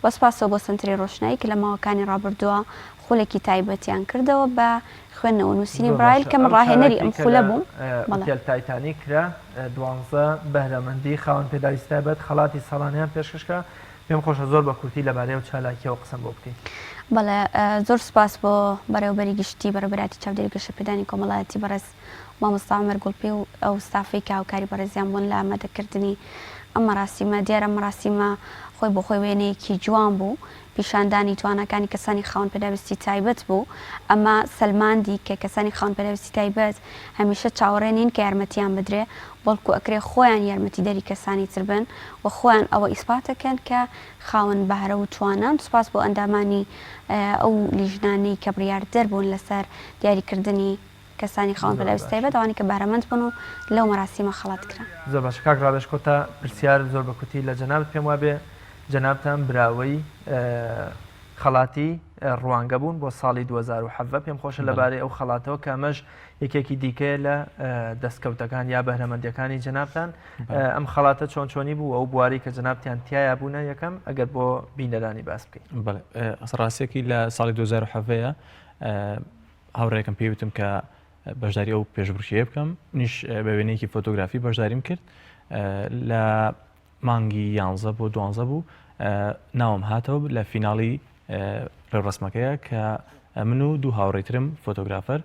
بە سپاسەوە بۆ سنتری ڕۆشنایی کە لە ماوەکانی ڕابردووە خولێکی تایبەتیان کردەوە بە خوێندنەوە نووسینی برایل کە من ڕاهێنەری ئەم خولە بووم تایتانی کرا 12 بەهرەمەندی خاوەن پێداویستی تایبەت خەڵاتی ساڵانیان پێشکەشکە پێم خۆشە زۆر بە کورتی لەبارەی و چالاکیەوە قسەم بۆ بکەین. بەڵێ زۆر سپاس بۆ بەڕێوەبەری گشتی بەڕێوەبەراتی چاودێری گەشەپێدانی کۆمەڵایەتی بەڕێز مامۆستا عومەر گوڵپی و ئەو ستافەی کە هاوکاری بەڕێزیان بوون لە ئامادەکردنی ئەم مەراسیمە دیارە مەراسیمە خۆی بۆ خۆی وێنەیەکی جوان بوو پیشاندانی توانەکانی کەسانی خاوەن پێداویستی تایبەت بوو ئەمە سەلماندی کە کەسانی خاوەن پێداویستی تایبەت هەمیشە چاوەڕێنین کە یارمەتیان بدرێ بەڵکو ئەکرێ خۆیان یارمەتی دەری کەسانی تر بن و خۆیان ئەوە ئیسپاتەکەن کە خاوەن بەهرە و توانان سوپاس بۆ ئەندامانی ئەو لیژنانەی کە بڕیار دەربوون لەسەر دیاریکردنی کەسانی خاوەن پێداویستی تایبەت ئەوانی کە بەهرەمەند بن و لەو مەراسیمە خەڵات کران. زۆر باش کاک ڕاوێژ کۆتا پرسیار زۆر بە کورتی لە جەنابەت پێم وابێ جەنابتان براوەی خەڵاتی ڕوانگە بوون بۆ ساڵی 2007 پێم خۆشە لەبارەی ئەو خەڵاتەوە کە ئەمەش یەکێکی دیکەیە لە دەستکەوتەکان یا بەهرەمەندیەکانی جەنابتان ئەم خەڵاتە چۆن چۆنی بوو ئەو بواری کە جەنابتیان تایە بوونە یەکەم ئەگەر بۆ بینەرانی باس بکەین. بەڵێ ڕاستیەکی لە ساڵی 2007 هاوڕێکم پێوتم کە بەشداری ئەو پێشبڕکێ بکەم نیش بە وێنەیەکی فۆتۆگرافی بەشداریم کرد لە مانگی 11 بۆ 12 بوو ناوم هاتەوە لە فیناڵی ڕێڕسمەکەیە کە من و دوو هاوڕێترم فۆتۆگرافەر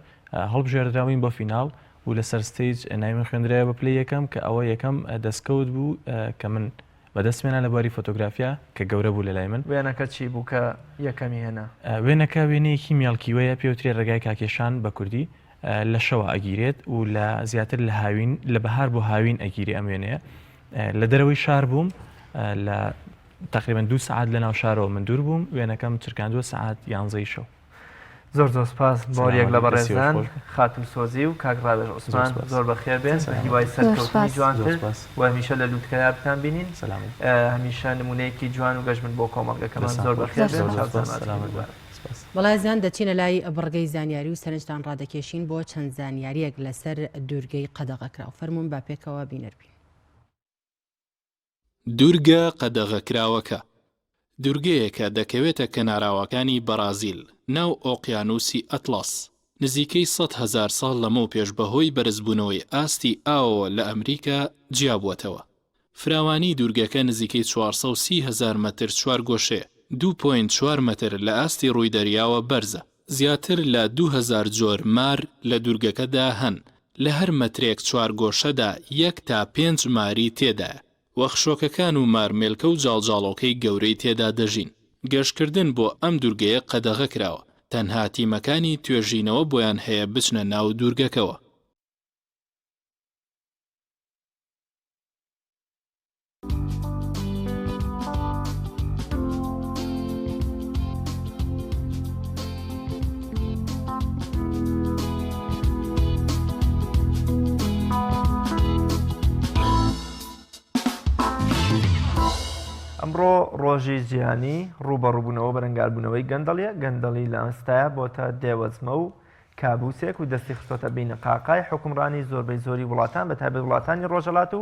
هەڵبژێردراوین بۆ فیناڵ و لەسەر ستیج ناوی من خوێندرایە بە پلەی یەکەم کە ئەوە یەکەم دەستکەوت بوو کە من بەدەستمێنا لە بواری فۆتۆگرافیا کە گەورە بوو لە لای من. وێنەکە چی بوو کە یەکەمی هێنا؟ وێنەکە وێنەیەکی میاڵکیوەیە پێوترێ ڕێگای کاکێشان بە کوردی لە شەوە ئەگیرێت و لە زیاتر لە هاوین لە بەهار بۆ هاوین ئەگیری ئەم وێنەیە لە دەرەوەی شار بووم لە تقریبا 2 سعات لە ناو شارەوە من دوور بووم وێنەکەم چرکاندووە سعات 11 شەو. زۆر زۆر سپاس بۆریەک لە بەڕێزان خاتم سۆزی و کاک ڕاوێژ عوسمان زۆر بەخێر بێن هیوای سەرکەوتنی جوانتر و هەمیشە لە لووتکەیابتان بینین هەمیشە نمونەیەکی جوان و گەشتن بۆ کۆمەڵگەکەمان زۆر بەخێر بێن. بەڵای دەچینە لای بڕگەی زانیاری و سەرنجتان ڕادەکێشین بۆ چەند زانیاریەک لەسەر دوورگەی قەدەغەکراو فەرموون با پێکەوە بینەربین. دوورگە قەدەغەکراوەکە دوورگەیەکە دەکەوێتە کەناراوەکانی بەرازیل ناو ئۆقیانوسی ئەتڵاس نزیکەی 100,000 ساڵ لەمەو پێش بەهۆی بەرزبوونەوەی ئاستی ئاوەوە لە ئەمریکا جیابووەتەوە. فراوانی دوورگەکە نزیکەی 430,000 مەتر چوارگۆشێ 2.4 مەتر لە ئاستی ڕووی دەریاوە بەرزە. زیاتر لە 2000 جۆر مار لە دوورگەکەدا هەن لە هەر مەترێک چوارگۆشەدا 1 تا 5 ماری تێدایە. وەخشۆکەکان و مارمێلکە و جاڵجاڵۆکەی گەورەی تێدا دەژین. گەشتکردن بۆ ئەم دوورگەیە قەدەغە کراوە تەنها تیمەکانی توێژینەوە بۆیان هەیە بچنە ناو دوورگەکەوە. ئەمڕۆ ڕۆژی جیهانی ڕوبەڕووبوونەوە بەرەنگاربوونەوەی گەندەڵیە گەندەڵی لە ئەستایە بۆتە دێوەزمە و کابوسێک و دەستی خستۆتە بینە قاقای حکومڕانی زۆربەی زۆری وڵاتان بە تایبەت وڵاتانی ڕۆژهەڵات و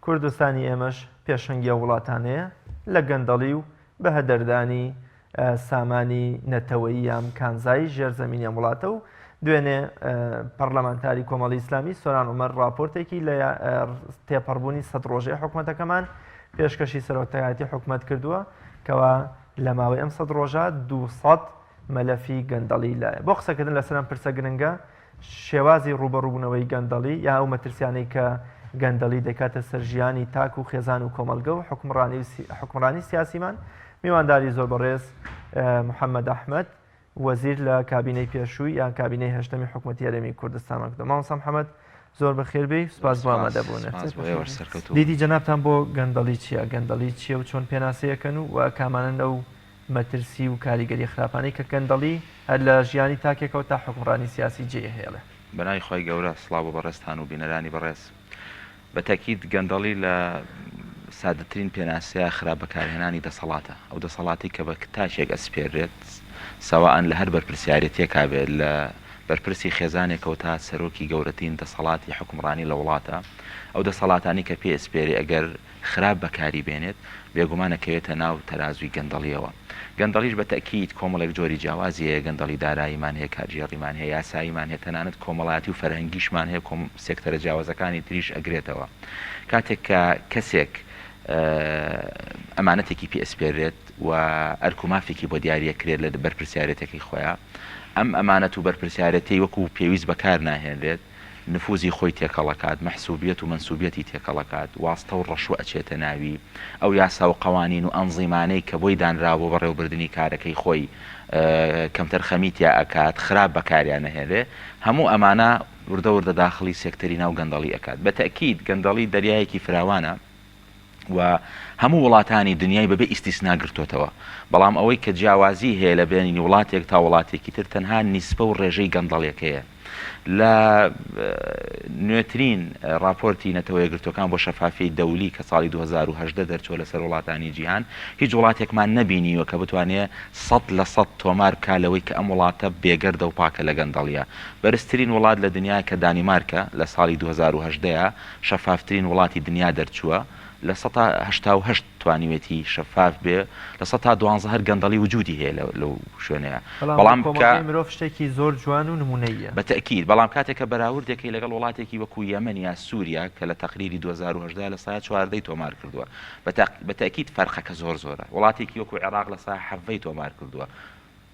کوردستانی ئێمەش پێشەنگی وڵاتانەیە لە گەندەڵی و بە هەدەردانی سامانی نەتەوەیی یام کانزایی ژێرزەمینیان وڵاتە و دوێنێ پەرلەمانتاری کۆمەڵی ئیسلامی سۆران عومەر راپۆرتێکی لە تێپەڕبوونی 100 ڕۆژەی حکوومەتەکەمان پێشکەشی سەرۆکایەتی حکوومەت کردووە کەوا لە ماوەی ئەم 100 ڕۆژە 200 مەلەفی گەندەڵی لایە بۆ قسەکردن لەسەرم پرسە گرنگە شێوازی ڕوبەڕووبوونەوەی گەندەڵی یا ئەو مەترسیانەی کە گەندەڵی دەکاتە سەرژیانی تاک و خێزان و کۆمەلگە و حکومڕانی سیاسیمان میوانداری زۆر بەڕێز محەممەد ئەحمەد وەزیر لە کابینەی پێشووی یان کابینەی هەشتەمی حکوومەتی هەرێمی کوردستان کردە مامۆستا محەممەد زۆر بەخێربێی سوپاس بۆ ئامادەبوونێت دیدی جەنابتان بۆ گەندەڵی چییە گەندەڵی چییە و چۆن پێناسەیەکەن و کامانن ئەو مەترسی و کاریگەری خراپانەی کە گەندەڵی هەر لە ژیانی تاکێکەوە تا حکومڕانی سیاسی جێهێڵێ بەنای خۆی گەورە سڵاو بەڕێستان و بینەرانی بەڕێز بە تاکید گەندەڵی لە سادەترین پێناسەیە خراپ بەکارهێنانی دەسەڵاتە ئەو دەسەڵاتی کە بە تاشێک ئەسپێرێت سەواان لە هەر بەرپرسیارەتێکا بێت لە بەرپرسی خێزانێکەوە تا سەرۆکی گەورەترین دەسەڵاتی حکومڕانی لە وڵاتە ئەو دەسەڵاتانی کە پێ ئەسپێری ئەگەر خراپ بەکاری بێنێت بێگومانەکەوێتە ناو تەرازوی گەندەڵیەوە گەندەڵیش بە تەکید کۆمەڵێک جۆری جیاوازیە گەندەڵی داراییمان هەیە کارژێڕیمان هەیە یاساییمان هەیە تەنانەت کۆمەڵاتی و فەرهەنگیشمان هەیە سێکتەرە جیاوازەکانی تریش ئەگرێتەوە کاتێک کە کەسێک ئەمانەتێکی پێ ئەسپێرێت و ئەرکومافێکی بۆ دیارەکرێت لە بەرپرسیارەتێکی خۆیان ئەم ئەمانەت و بەرپرسیارەتی وەکو پێویست بەکار ناهێنرێت نفوزی خۆی تێکەڵەکات مەحسوبیت و منسوبیەتی تێکەڵەکات واستە و ڕەشوە ئەچێتە ناوی ئەو یاسا و قەوانین و ئەنزیمانەی کە بۆی دانراوە بەڕێوەبردننی کارەکەی خۆی کەمتەر خەمیتیا ئەکات خراپ بەکاریان نەهێنرێ هەموو ئەمانە وردە وردە داخلی سێکتەری ناو گەندەڵی ئەکات بە تەکید گەندەڵی دەریایەکی فراوانە و هەموو وڵاتانی دنیای بەبێ ئیسtisنا گرتوتەوە بەڵام ئەوەی کە جیاوازی هەیە لە بینی وڵاتێک تا وڵاتێکی تر تەنها نیسبە و ڕێژەی گەندەڵێکەیە لە نوێترین راپۆرتی نەتەوەی گرتوەکان بۆ شەفافی دەولی کە ساڵی 2010 دەرچووە لەسەر وڵاتانی جیهان هیچ وڵاتێکمان نەبینیوە کە بتوانێت 100% تۆمار کالەوەی کە ئەم وڵاتە بێگەردە و پاکە لە گەندەڵیە بەرزترین وڵات لە دنیا کە دانیمارکە لە ساڵی 2010 شەفافترین وڵاتی دنیا دەرچووە لە 1970 توانیوێتی شەفاف بێ لە 1912 هەر گەندەڵی وجودی هەیە لەو شوێنەیە بەڵام مرۆڤ شتێکی زۆر جوان و نمونەیە بە تەکید بەڵام کاتێکە بەراوردێکی لەگەڵ وڵاتێکی وەکو یەمەن یا سووریا کە لە تەقریری 2010 لە سایە 14 تۆمار کردووە بە تەکید فەرقەکە زۆر زۆرە وڵاتێکی وەکو عێراق لە سایە 7 تۆمار کردووە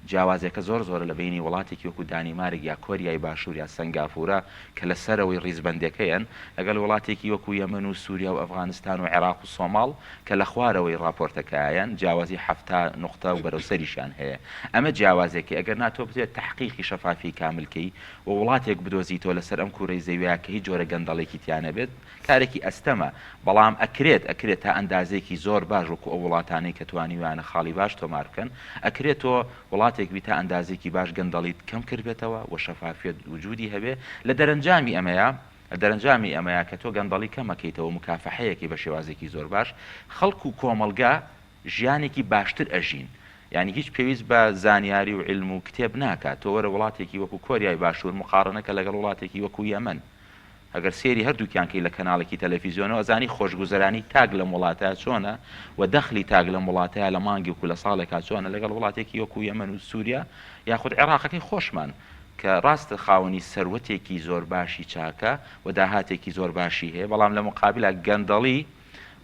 جیاوازەکە زۆر زۆرە لە بینی وڵاتێکی وەکو دانیمارک یا کۆریای باشوور یا سنگافورە کە لە سەرەوەی ڕیزبەندەکەیان لەگەڵ وڵاتێکی وەکو یەمەن و سووریا و ئەفغانستان و عێراق و سۆماڵ کە لە خوارەوەی راپۆرتەکەیان جیاوازی 7 نقطە و بەرەوسەریشان هەیە ئەمە جیاوازێکی ئەگەر ناتۆ بێت تحقیقی شەفافی کاملکەی و وڵاتێک بدۆزیتەوە لەسەر ئەم کوورەی زەویە کە هیچ جۆرە گەندەڵێکی تیانە بێت کارێکی ئەستەمە بەڵام ئەکرێت تا ئەندازێکی زۆر باش وەکو ئەو وڵاتانەی کە توانیوانە خاڵی باش تۆمار بکەن ئەکرێتەوە وڵاتێک بیتە ئەندازێکی باش گەندەڵیت کەم کردبێتەوە و شەفافیت وجودی هەبێ لە دەرەنجامی ئەمەیە کە تۆ گەندەڵی کەمەکەیتەوە مکافحەیەکی بە شێوازێکی زۆر باش خەڵک و کۆمەلگا ژیانێکی باشتر ئەژین یعنی هیچ پێویست بە زانیاری و علم و کتێب ناکات تۆ وەرە وڵاتێکی وەکو کۆریای باشوور مقارنەکە لەگەڵ وڵاتێکی وەکو یەمەن ئەگەر سێری هەردووکیانکەی لە کەناڵێکی تەلەڤیزیۆنەوە ئەزانی خۆشگوزەرانی تاگ لە وڵاتە چۆنە و دەخلی تاگ لە وڵاتەیە لە مانگی و لە ساڵێکا چۆنە لەگەڵ وڵاتێکی وەکو یەمەن و سووریا یاخود عێراقەکەی خۆشمان کە ڕاستە خاوەنی سەروەتێکی زۆر باشی چاکە و داهاتێکی زۆر باشی هەیە بەڵام لە مقابلە گەندەڵی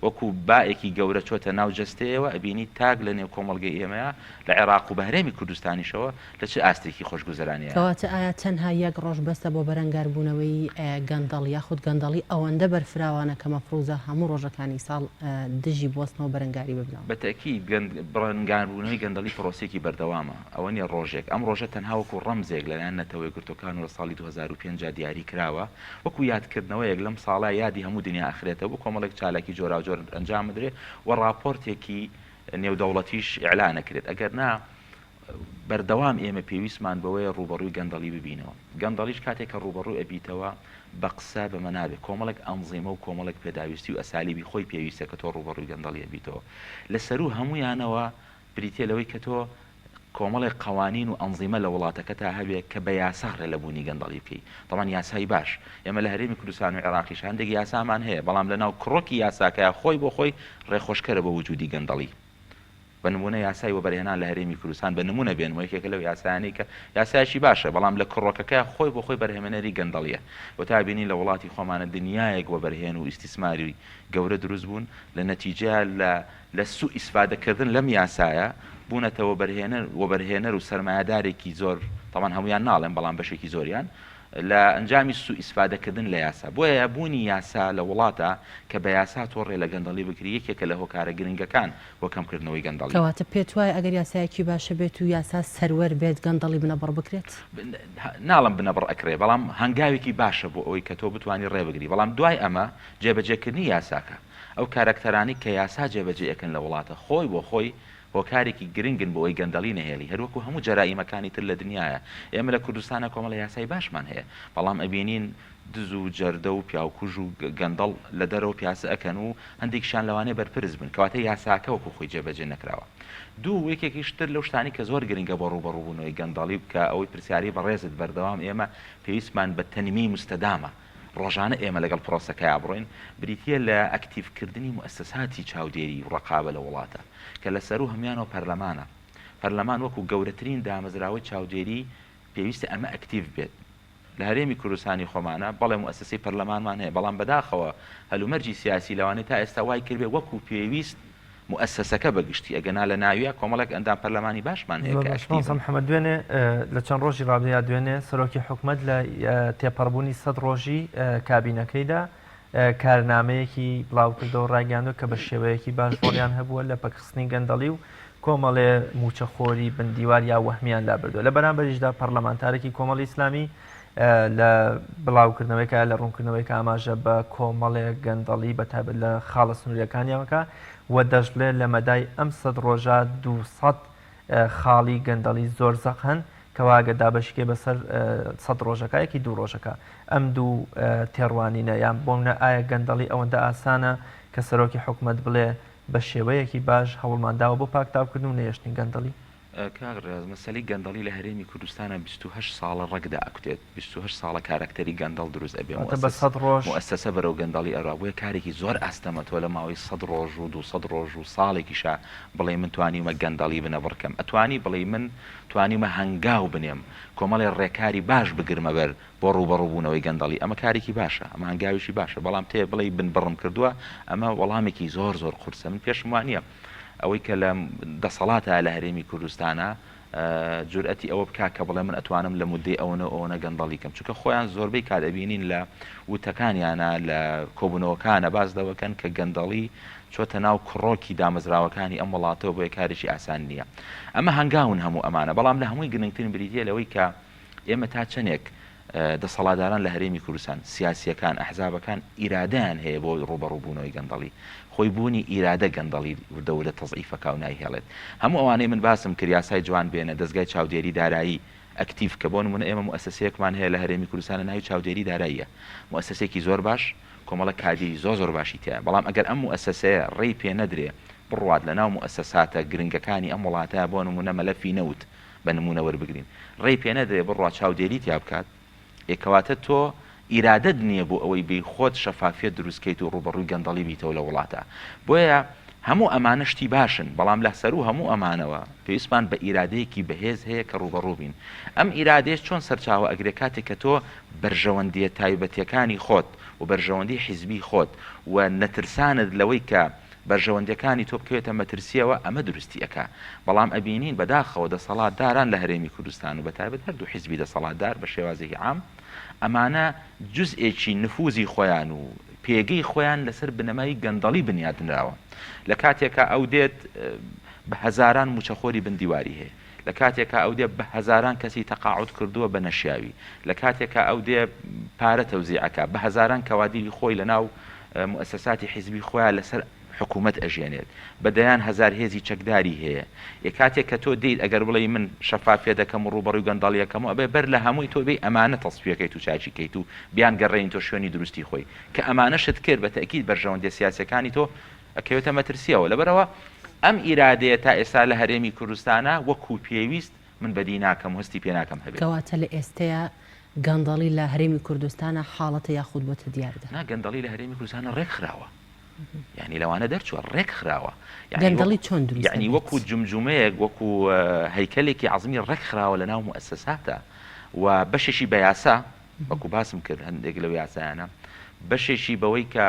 وەکو باەکی گەورە چۆتە ناو جەستەیەوە ئەبینی تاگ لە نێو کۆمەڵگەی ئێمەیە لە عێراق و بەهرێمی کوردستانیشەوە لە چه ئاستێکی خۆشگوزەرانیە کەواتە ئایا تەنها یەک ڕۆژ بەستە بۆ بەرەنگاربوونەوەی گەندەڵ یاخود گەندەڵی ئەوەندە بەرفراوانە کە مەفروزە هەموو ڕۆژەکانی ساڵ دژی بۆستنەوە بەرەنگاری ببنەوە بەتەکی بەرەنگاربوونەوەی گەندەڵی پرۆسێکی بەردەوامە ئەوە نیە ڕۆژێک ئەم ڕۆژە تەنها وەکو ڕەمزێک لەلایەن نەتەوەی گرتوەکان و لە ساڵی 2005 دیاری کراوە وەکو یادکردنەوەیەک لەم ساڵە یادی هەموو دنیا ئەخرێتەوە بۆ کۆمەڵێک چالاکی جۆرا و جۆر ئەنجام بدرێت و راپۆرتێکی نێودەوڵەتیش ئیعلانەکرێت ئەگەر نا بەردەوام ئێمە پێویستمان بەوەیە ڕوبەڕووی گەندەڵی ببینەوە. گەندەڵیش کاتێک کە ڕوبەڕوو ئەبیتەوە بە قسە بەمە نابێت کۆمەڵک ئەنزیمە و کۆمەڵک پێداویستی و ئەسالیبی خۆی پێویستە کە تۆ ڕوبەڕووی گەندەڵی ئەبیتەوە. لەسەر و هەمویانەوە بریتێ لەوەی کە تۆ کۆمەڵی قوانین و ئەنزیمە لە وڵاتەکە تا هەبێت کە بە یاساڕێ لە بوونی گەندەڵی بکەیت. دەڵان یاسایی باش ئێمە لە هەرێمی کوردستان و عێراقیش هەندێک یاسامان هەیە، بەڵام لەناو کڕۆکی یاساکەیە خۆی بۆ خۆی ڕێخۆشکەرە بە وجودی گەندەڵی. بە نمونە یاسای وەبەرهێنان لە هەرێمی کوردستان بە نمونە بێنەوە یەکێکە لەو یاسایانەی کە یاسایشی باشە، بەڵام لە کڕۆکەکە خۆی بۆ خۆی بەرهێمەنەری گەندەڵیە. و تا بینی لە وڵاتی خۆمانە دنیایەک وەبەرهێن و ئیسیسماری گەورە دروست بوون لە نەتیجە لە سوء ئیسفادەکردن لەم یاسایە بوونەتەوە وەبەرهێنەر و سەرمایه‌دارێکی زۆر، تەمان هەمویان ناڵێن بەڵام بەشێکی زۆریان لە ئەنجامی سوء ئیسفادەکردن لە یاسا. بۆیە بوونی یاسا لە وڵاتە کە بە یاسا تۆڕێ لە گەندەڵی بکری یەکێکە لە هۆکارە گرنگەکان بۆ کەمکردنەوەی گەندەڵی. کەواتە پێت وایە ئەگەر یاسایەکی باشە بێت و یاسا سەروەر بێت گەندەڵی بنەبڕ بکرێت؟ ناڵم بنەبڕ ئەکرێ، بەڵام هەنگاوێکی باشە بۆ ئەوەی کە تۆ بتوانانی ڕێبگری. بەڵام دوای ئەمە جێبەجێکردنی یاساکە ئەو کارکتەرانی کە یاسا جێبەجێەکەن لە وڵاتە خۆی بۆ خۆی هۆکارێکی گرنگن بۆ ئەوی گەندەڵی نەهێڵی، هەروەکو هەموو جەرائیمەکانی تر لە دنیاە. ئێمە لە کوردستانە کۆمەڵە یاسای باشمان هەیە، بەڵام ئەبینین دز و جەردە و پیاوکوژ و گەندەڵ لە دەرەوە پیاسە ئەکەن و هەندێکشان لەوانەیە بەرپرس بن، کەواتە یاساکە وەکو خۆی جێبەجێ نەکراوە. دوو یەکێکیش تر لەو شتانی کە زۆر گرنگە بۆ ڕوبەڕووبوونەوەی گەندەڵی بکە ئەوەی پرسیاری بەڕێزت بەردەوام ئێمە پێویستمان بە تەنیمی مستەدامە ڕۆژانە ئێمە لەگەڵ پرۆسەکەی بڕۆین بریتە لە ئەکتیڤکردنی مؤسساتی چاودێری و ڕقابە لە وڵاتە کە لەسەر و هەمیانەوە پەرلەمانە. پەرلەمان وەکو گەورەترین دامەزراوەی چاودێری پێویستە ئەمە ئەکتیڤ بێت. لە هەرێمی کوردستانی خۆمانە بەڵێ مؤسسەی پەرلەمانمان هەیە، بەڵام بەداخەوە هەلومەرجی سیاسی لەوانەیە تا ئێستا وای کردبێ وەکو پێویست مؤسسەکە بەگشتی ئەگەنا لە ناویە کۆمەڵک ئەندام پەرلەمانی باشمان هەیە کە محەممەد دوێنێ لە چەند ڕۆژی ڕابردووە دوێنێ سەرۆکی حکوومەت لە تێپەڕبوونی 100 ڕۆژی کابینەکەیدا کارنامەیەکی بڵاو کردەوە ڕاگەاندوە کە بە شێوەیەکی باش بۆڵیان هەبووە لە پەکخستنی گەندەڵی و کۆمەڵێ موچەخۆری بندیوار یا وەهمیان لابردووە. لە بەرامبەریشدا پەرلەمانتارێکی کۆمەڵی ئیسلامی لە بڵاوکردنەوەیکە لە ڕوونکردنەوەی کە ئاماژە بە کۆمەڵێک گەندەڵی بەتابەت لە خاڵە سنووریەکانیەوەکە و دەژڵێت لە مەدای ئەم 100 ڕۆژە 200 خاڵی گەندەڵی زۆر زەق هەن کەواگە دابەشکێ بەسەر 100 ڕۆژەکەیەکی 2 ڕۆژەکە. ئەم دوو تێڕوانینە یان بۆمنە ئایا گەندەڵی ئەوەندە ئاسانە کە سەرۆکی حکوومەت بڵێ بە شێوەیەکی باش هەوڵمانداوە بۆ پاکتاوکردن و نێشتنی گەندەڵی؟ کاغڕێز مەسەلەی گەندەڵی لە هەرێمی کوردستانە 28 ساڵە ڕەگدا ئەکوتێت 28 ساڵە کارکتەری گەندەڵ دروست ئەبێ بە 100 ڕۆژ مؤسسە بەرەو گەندەڵی ئەڕابووە کارێکی زۆر ئاستەمەتۆ لە ماوەی 100 ڕۆژ و 200 ڕۆژ و ساڵێکیشا بڵێ من توانیمە گەندەڵی بنە بڕکەم، ئەتوانی بڵێ من توانیمە هەنگاو بنێم کۆمەڵی ڕێکاری باش بگرمە بەر بۆ ڕوبەڕووبوونەوەی گەندەڵی. ئەمە کارێکی باشە، ئەمە هەنگاویشی باشە، بەڵام تێ بڵێ بن بڕم کردووە ئەمە وەڵامێکی زۆر زۆر قورسە. من پێشم وانە ئەوەی کە لە دەسەڵاتە لە هەرێمی کوردستانە جورئەتی ئەوە بکا کە بڵێ من ئەتوانم لە مودەی ئەوەنە گەندەڵیکەم، چونکە خۆیان زۆربەی کاتەبینین لە وتەکانیانە لە کۆبوونەوەکانە باز دەوەکەن کە گەندەڵی چۆتە ناو کڕۆکی دامەزراوەکانی ئەم وڵاتەوە بۆیە کارێکی ئاسان نییە. ئەمە هەنگاون هەموو ئەمانە، بەڵام لە هەمووی گرنگترین بریتە لەوەی کە ئێمە تا چەندێک دەسەڵاتداران لە هەرێمی کوردستان سیاسیەکان ئەحزابەکان ئیرادەیان هەیە بۆ ڕوبەڕووبوونەوەی گەندەڵی، خۆی بوونی ئیرادە گەندەڵی دەورە تەزعیفەکە و نایهێڵێت. هەموو ئەوانەی من باسم کرد یاسای جوان بێنە دەستگای چاودێری دارایی ئەکتیڤ کە بۆ نمونە ئێمە مؤسسەیەکمان هەیە لە هەرێمی کوردستانە ناوی چاودێری داراییە، مؤسسەیەکی زۆر باش کۆمەڵە کادری زۆر باشی تایە، بەڵام ئەگەر ئەم مؤسسەیە ڕێی پێ نەدرێ بڕوات لە ناو مؤسساتە گرنگەکانی ئەم وڵاتە بۆ نمونە مەلەفی نەوت بە نمونە وەربگرین، ڕێی پێ نەدرێ بڕوات چاودێری تیا بکات، کەواتە تۆ ئیرادەت نییە بۆ ئەوەی بێ خۆت شەفافیت دروستکەیت و ڕوبەڕووی گەندەڵی بیتەوە لە وڵاتە. بۆیە هەموو ئەمانە شتی باشن، بەڵام لە سەر و هەموو ئەمانەوە پێویستمان بە ئیرادەیەکی بەهێز هەیە کە ڕوبەڕوو بین. ئەم ئیرادەیە چۆن سەرچاوە ئەگرێ کاتێک کە تۆ بەرژەوەندیە تایبەتیەکانی خۆت و بەرژەوەندی حیزبی خۆت و نەترسانت لەوەی کە بەرژەوەندەکانی تۆ بکەوێتە مەترسیەوە ئەمە درستی ئەکا. بەڵام ئەبینین بەداخەوە دەسەڵاتداران لە هەرێمی کوردستان و بەتایبەت هەردوو حیزبی دەسەڵاتدار بە شێوازێکی عام ئەمانە جزئێکی نفوزی خۆیان و پێگەی خۆیان لەسەر بنەمای گەندەڵی بنیادنراوە. لە کاتێکە ئەو دێت بە هەزاران موچەخۆری بندیواری هەیە، لە کاتێکە ئەو دێ بە هەزاران کەسی تەقاعود کردووە بە نەشیاوی، لە کاتێکە ئەو دێ پارە تەوزیعەکە بە هەزاران کەوادیری خۆی لە ناو مؤسساتی حیزبی خۆیان لەسەر حکوومەت ئەژێنێت بەدەیان هزار هێزی چەکداری هەیە کاتێک کە تۆ دەیت ئەگەر بڵێ من شەفافێ دەکەم و ڕوبەڕووی گەندەڵیەکەم و ئەبێ بەر لە هەمووی تۆ بێ ئەمانە تەسبیەکەیت و چاچیکەیت و بیان گەڕێن تۆ شوێنی دروستی خۆی کە ئەمانەشت کرد بە تەکید بەرژەوەندە سیاسەکانی تۆ ئەکەوێتە مەترسیەوە لەبەرەوە ئەم ئیرادەیە تا ئێستا لە هەرێمی کوردستانە وەکو پێویست من بەدی ناکەم هەستی پێ ناکەم هەبێت کەواتە لە ئێستەیە گەندەڵی لە هەرێمی کوردستانە حاڵەتە یاخود بۆتە دیاردە گەندەڵی لە هەرێمی کوردستانە ڕێک خراوە یعنی لەوانە دەرچووە ڕێک خراوە گەندەڵی چۆن دروست یعنی وەکو جمجومەیەک وەکو هەیکەلێکی عەزمی ڕێک خراوە لە ناو مؤسساتە و بەشێکی بە یاسا وەکو باسم کرد هەندێک لەو یاسایانە بەشێکی بەوەی کە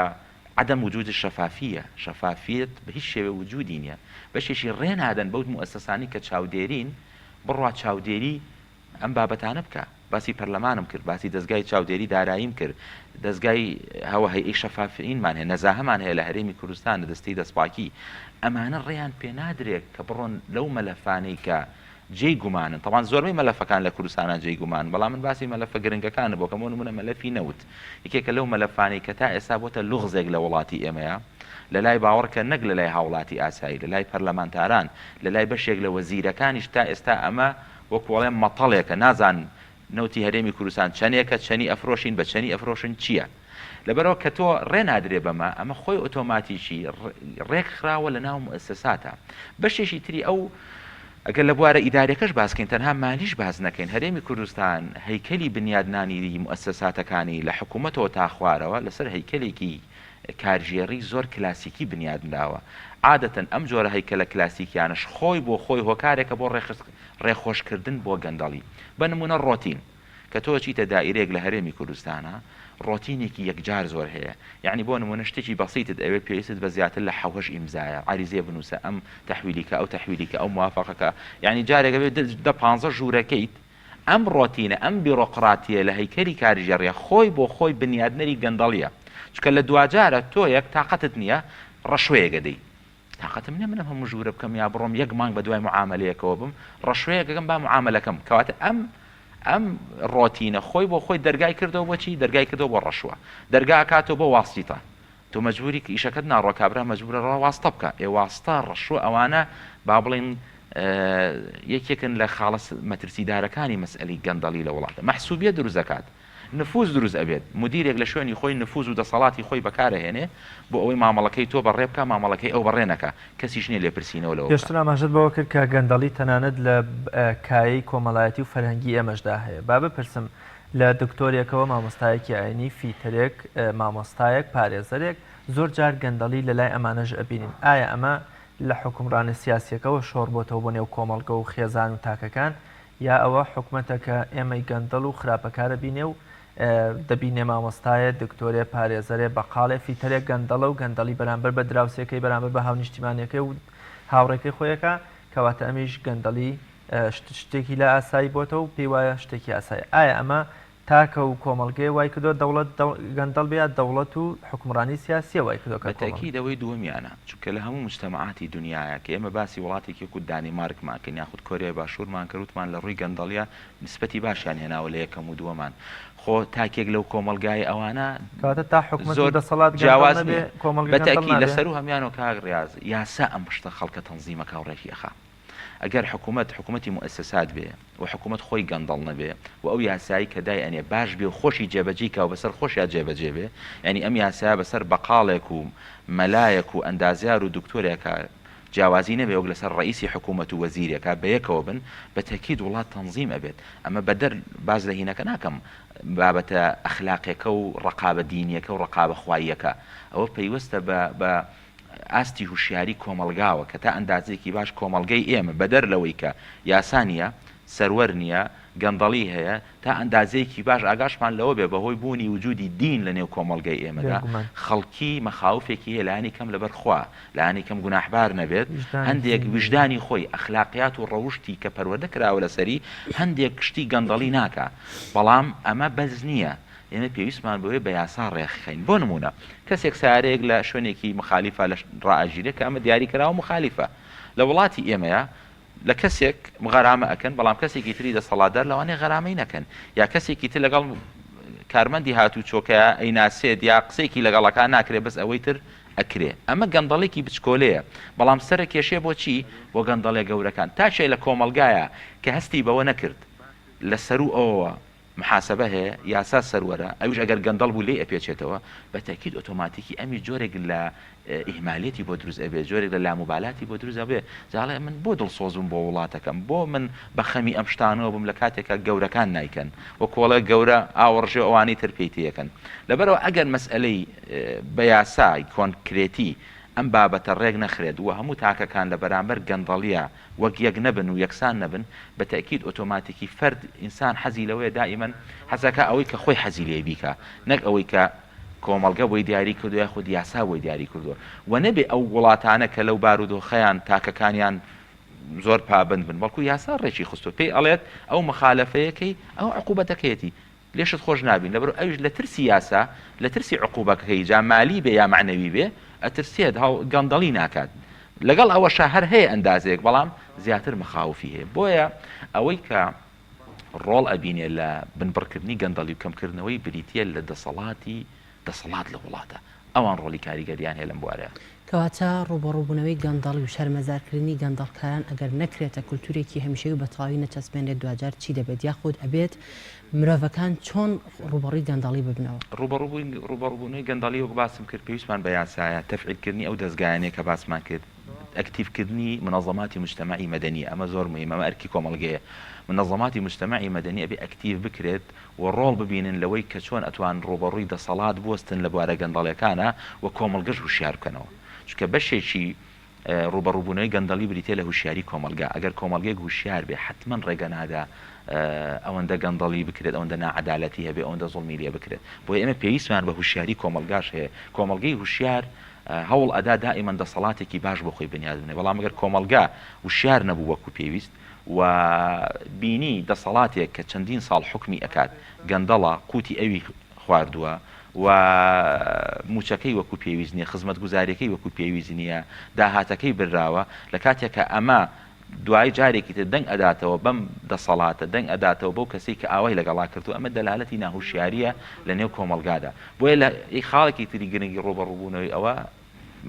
عدم وجود شەفافیە شەفافیت بە هیچ شێوە وجودی نییە بەشێکی ڕێنادەن بەوت مؤسسانی کە چاودێرین بڕوا چاودێری ئەم بابەتانە بکە باسی پەرلەمانم کرد باسی دەستگای چاودێری داراییم کرد دەستگای هەوە هەیئەی شەفافینمان هەیە نەزاهەمان هەیە لە هەرێمی کوردستان لە دەستەی دەستپاکی ئەمانە ڕێیان پێ نادرێت کە بڕۆن لەو مەلەفانەی کە جێی گومانن طبعاً زۆربەی مەلەفەکان لە کوردستانە جێی گومان بەڵام من باسی مەلەفە گرنگەکانە بۆ کەمە نمونە مەلەفی نەوت یەکێکە لەو مەلەفانەی کە تا ئێستا بۆتە لوغزێک لە وڵاتی ئێمەیە لە لای باوەڕکە نەک لە لای هاوڵاتی ئاسایی لە لای پەرلەمانتاران لە لای بەشێک لە وەزیرەکانیش تا ئێستا ئەمە وەکوڵێن مەتەڵێکە نازان نەوتی هەرێمی کوردستان چەندێکە چەنی ئەفرۆشین بە چەنی ئەفرۆشن چییە لەبەرەوە کە تۆ ڕێ نادرێ بەمە ئەمە خۆی ئۆتۆماتیکی ڕێک خراوە لە ناو مؤسساتە بەشێکی تری ئەو ئەگەر لە بوارە ئیدارەکەش باسکەین تەنها مالیش باز نەکەین هەرێمی کوردستان هەیکەلی بنیادنانی مؤسساتەکانی لە حکوومەتەوە تا خوارەوە لەسەر هەیکەلێکی کارژێڕی زۆر کلاسیکی بنیادنراوە عادەتەن ئەم جۆرە هەیکەلە کلاسیکیانش خۆی بۆ خۆی هۆکارێکە بۆ ڕێخۆشکردن بۆ گەندەڵی بە نمونە ڕۆتین کە تۆ چیتە دائیرێک لە هەرێمی کوردستانە ڕۆتینێکی یەکجار زۆر هەیە یعنی بۆ نمونە شتێکی بەسیتت ئەوێ پێویست بە زیاتر لە حەوەش ئیمزایە عریزێ بنووسە ئەم تەحویلیکە ئەو تەحویلیکە ئەو موافقەکە یعنی جارێکە بێت 15 ژوورەکەیت ئەم ڕۆتینە ئەم بیرۆقراتیە لە هەیکەلی کاریژێڕیە خۆی بۆ خۆی بنیادنەری گەندەڵیە چکە لە دوجارە تۆ یەک تااقەتت نییە ڕەشوەیەگە دەی تااقەتم نیە منە هەموو ژوورە بکەم یا بڕۆم یەک مانگ بە دوای معاملەیەکەوە بم ڕەشوەیەکەکەم با معاملەکەم کەواتە ئەم ڕۆتینە خۆی بۆ خۆی دەرگای کردەوە بۆچی دەرگای کردەوە بۆ ڕەشوە دەرگا کاتەوە بۆ واسیتە تۆ مەجبوری کە ئیشەکەت ناڕۆ کابرا مەجبورە ڕاواستە بکە ئێواستە ڕەشوە ئەوانە با بڵێن یەکێکن لە خاڵە مەترسیدارەکانی مەسئلەی گەندەڵی لە وڵاتە مەحسوبیە دروست دەکات نفوز دروست ئەبێت مدیرێک لە شوێنی خۆی نفوز و دەسەڵاتی خۆی بەکارهێنێ بۆ ئەوەی مامەڵەکەی تۆ بەڕێ بکە مامەڵەکەی ئەو بەڕێنەکە کەسیش نیە لێ پرسیینەوە لەوە پێشتر ئاماژەت بەوە کرد کە گەندەڵی تەنانەت لە کایی کۆمەڵایەتی و فەرهەنگی ئێمەشدا هەیە با بپرسم لە دکتۆرێکەوە مامۆستایەکی ئاینی فیترێک مامۆستایەک پارێزەرێک زۆر جار گەندەڵی لە لای ئەمانەش ئەبینین ئایا ئەمە لە حکومڕانی سیاسیەکەەوە شۆڕ بۆتەوە بۆ نێو کۆمەڵگە و خێزان و تاکەکان یا ئەوە حکومەتەکە ئێمەی گەندەڵ و خراپەکارە بینێ و دەبینێ مامۆستایە دکتۆرێ پارێزەرێ بەقاڵێ فیتەرێک گەندەڵە و گەندەڵی بەرامبەر بە دراوسەکەی بەرامبەر بە هاونیشتیمانیەکەی و هاوڕێکەی خۆیەکە کەواتە ئەمیش گەندەڵی شتێکی لە ئاسایی بۆتە و پێی وایە شتێکی ئاسایی ئایا ئەمە تاکە و کۆمەڵگەی وای کردو دەوڵەت گەندەڵ بێت دەوڵەت و حکومڕانی سیاسیە وای کردو کە تاکی دەوەی دووەمیانە چونکە لە هەموو مجتەمەعاتی دنیاە کە ئێمە باسی وڵاتێکی و دانیمارکمانکە یاخود کۆریای باشوورمان کردوتمان لە ڕووی گەندەڵیە نسبەتی باشیان هێناوە لە یەکەم و دووەمان خۆ تاکێک لەو کۆمەلگای ئەوانە تا حکومەت دەسەڵات جیاواز بەتاکی لەسەر و هەمیان و کاغ ڕاز یاسا ئەم پشتە خەڵکە تەنزیمەکە و ڕێکیەخە ئەگەر حکوومەتی مؤسسات بێ و حکوومەت خۆی گەندەڵ نەبێ و ئەو یاسایی کە دای ئەنێ باش بێ و خۆشی جێبەجێکە و بەسەر خۆشیان جێبەجێ بێ ینی ئەم یاسا بەسەر بەقاڵێک و مەلایەک و ئەندازیار و دکتۆرێکە جیاوازی نەبێ وەک لەسەر ڕئیسی حکوومەت و وەزیرێکە بەیەکەوە بن بە تەکید وڵات تەنزیم ئەبێت ئەمە بەدەر باز لە هینەکە ناکەم بابەتە ئەخلاقیەکە و ڕقابە دینیەکە و ڕقابە خواییەکە ئەوە پەیوەستە بە ئاستی هوشیاری کۆمەلگاوە کە تا ئەندازێکی باش کۆمەلگەی ئێمە بەدەر لەوەی کە یاسانیە سەروەر نییە گەندەڵی هەیە تا ئەندازەیەکی باش ئاگاشمان لەوە بێ بەهۆی بوونی وجودی دین لە نێو کۆمەلگەی ئێمەدا خەڵکی مەخاوفێکی هەیە لایانی کەم لەبەر خوا لایانی کەم گوناحبار نەبێت هەندێک وجدانی خۆی ئەخلاقیات و ڕەوشتی کە پەروەردە کراوە لەسەری هەندێک کشتی گەندەڵی ناکە بەڵام ئەمە بەز نییە ئێمە پێویستمان بۆیە بە یاسا ڕێخخین بۆ نمونە کەسێک سارەیەک لە شوێنێکی مخالیفە لە ڕائژیرە کە ئەمە دیاریکراوە مخالیفە لە وڵاتی ئێمەیە لە کەسێک غەرامە ئەکەن بەڵام کەسێکی تری دەسەڵاتدار لەوانەیە غەرامەی نەکەن یا کەسێکی تر لەگەڵ کارمەندی هاتوو چۆکەیە ئەیناسێت یا قسێکی لەگەڵەکان ناکرێت بەس ئەوەی تر ئەکرێ ئەمە گەندەڵێکی بچکۆلەیە بەڵام سەر کێشێ بۆچی بۆ گەندەڵێ گەورەکان تا شێ لە کۆمەلگایە کە هەستی بەوە نەکرد لە سەر و ئەوە محاسبە هەیە یاسا سەروەرە ئەوش ئەگەر گەندەڵ بوو لێ ئەپێچێتەوە بە تاکید ئۆتۆماتیکی ئەمی جۆرێک لە ئیهمالێتی بۆ دروست ئەبێ جۆرێک لە لاموبالاتی بۆ دروست ئەبێ جاڵێ من بۆ دڵسۆزم بۆ وڵاتەکەم بۆ من بە خەمی ئەم شتانەوە بم لە کاتێکە گەورەکان نایکەن وە کۆڵە گەورە ئاوەڕژێ ئەوانەی تر پێیتیەکەن لەبەرەوە ئەگەر مەسئلەی بە یاسای کۆنکرێتی ئەم بابەتە ڕێک نەخرێت و هەموو تاکەکان لە بەرامبەر گەندەڵیە وەک یەک نەبن و یەکسان نەبن بە تاکید ئۆتۆماتیکی فرد ئینسان حەزی لەوەیە دائیمەن حەزەکە ئەوەی کە خۆی حەزی لێ بیکە نەک ئەوەی کە کۆمەڵگە بۆی دیاری کردو یا خود یاسا بۆی دیاری کردووە و نەبێ ئەو وڵاتانە کە لەو بارودۆخەیان تاکەکانیان زۆر پابند بن بەڵکو یاسا ڕێکی خستۆ پێی ئەڵێت ئەو مخالەفەیەکەی ئەو عقوبەتەکەیەتی لێشت خۆش نابین لەبەر ئەوش لە ترسی یاسا لە ترسی عقوبەکەی جا مالی بێ یا معنەوی بێ ئەترسێت گەندەڵی ناکات لەگەڵ ئەوەش هەر هەیە ئەندازەیەک بەڵام زیاتر مخاوفی هەیە بۆیە ئەوەی کە ڕۆڵ ئەبینێ لە بنبڕکردنی گەندەڵی و کەمکردنەوەی بریتە لە دەسەڵات لە وڵاتە ئەوان ڕۆلی کاریگەریان هەیە لەم بوارەیە کەواتە ڕوبەڕووبوونەوەی گەندەڵی و شەرمەزارکردنی گەندەڵکاران ئەگەر نەکرێتە کولتورێکی هەمیشەی و بەتەواوی نەچەسپێنێت دوجار چی دەبێت یاخود ئەبێت مرۆڤەکان چۆن ڕوبەڕووی گەندەڵی ببنەوە ڕوبەڕووبوونەوەی گەندەڵی وەک باسم کرد پێویستمان بە یاسایە تەفعیلکردنی ئەو دەستگایانەیە کە باسمان کرد ئەکتیڤکردنی منەظەماتی مجتەمەعی مەدەنی ئەمە زۆر مهمە ئەمە ئەرکی کۆمەڵگەیە منەظەماتی مجتەمەعی مەدەنی ئەبێ ئەکتیڤ بکرێت و ڕۆڵ ببینن لەوەی کە چۆن ئەتوان ڕوبەڕووی دەسەڵات بوەستن لە بوارە گەندەڵەکانە و کۆمەڵگەش هوشیار بکەنەوە چونکە بەشێکی ڕوبەڕووبوونەوەی گەندەڵی بریتێ لە هوشیاری کۆمەلگا ئەگەر کۆمەلگەیەک هوشیار بێ حتمما ڕێگە نادا ئەوەندە گەندەڵی بکرێت ئەوەندە ناعەدالەتی هەبێ ئەوەندە زوڵمی لێ بکرێت بۆیە ئێمە پێویستمان بە هوشیاری کۆمەلگاش هەیە کۆمەلگەی هوشیار هەوڵ ئەدا دائیمەن دەسەڵاتێکی باش بۆ خۆی بنیاد بنێ بەڵام ئەگەر کۆمەلگا وشیار نەبوو وەکو پێویست و بینی دەسەڵاتێک کە چەندین ساڵ حکمی ئەکات گەندەڵە قوتی ئەوی خواردووە و موچەکەی وەکو پێویست نییە خزمەت گوزاریەکەی وەکو پێویست نییە داهاتەکەی براوە لە کاتێکە ئەمە دوای جارێکی تر دەنگ ئەداتەوە بەم دەسەڵاتە دەنگ ئەداتەوە بەو کەسی کە ئاوای لەگەڵا کردو ئەمە دەلالەتی ناهوشیاریە لە نێو کۆمەلگادا بۆیە لە خاڵێکی تری گرنگی ڕوبەڕووبوونەوەی ئەوە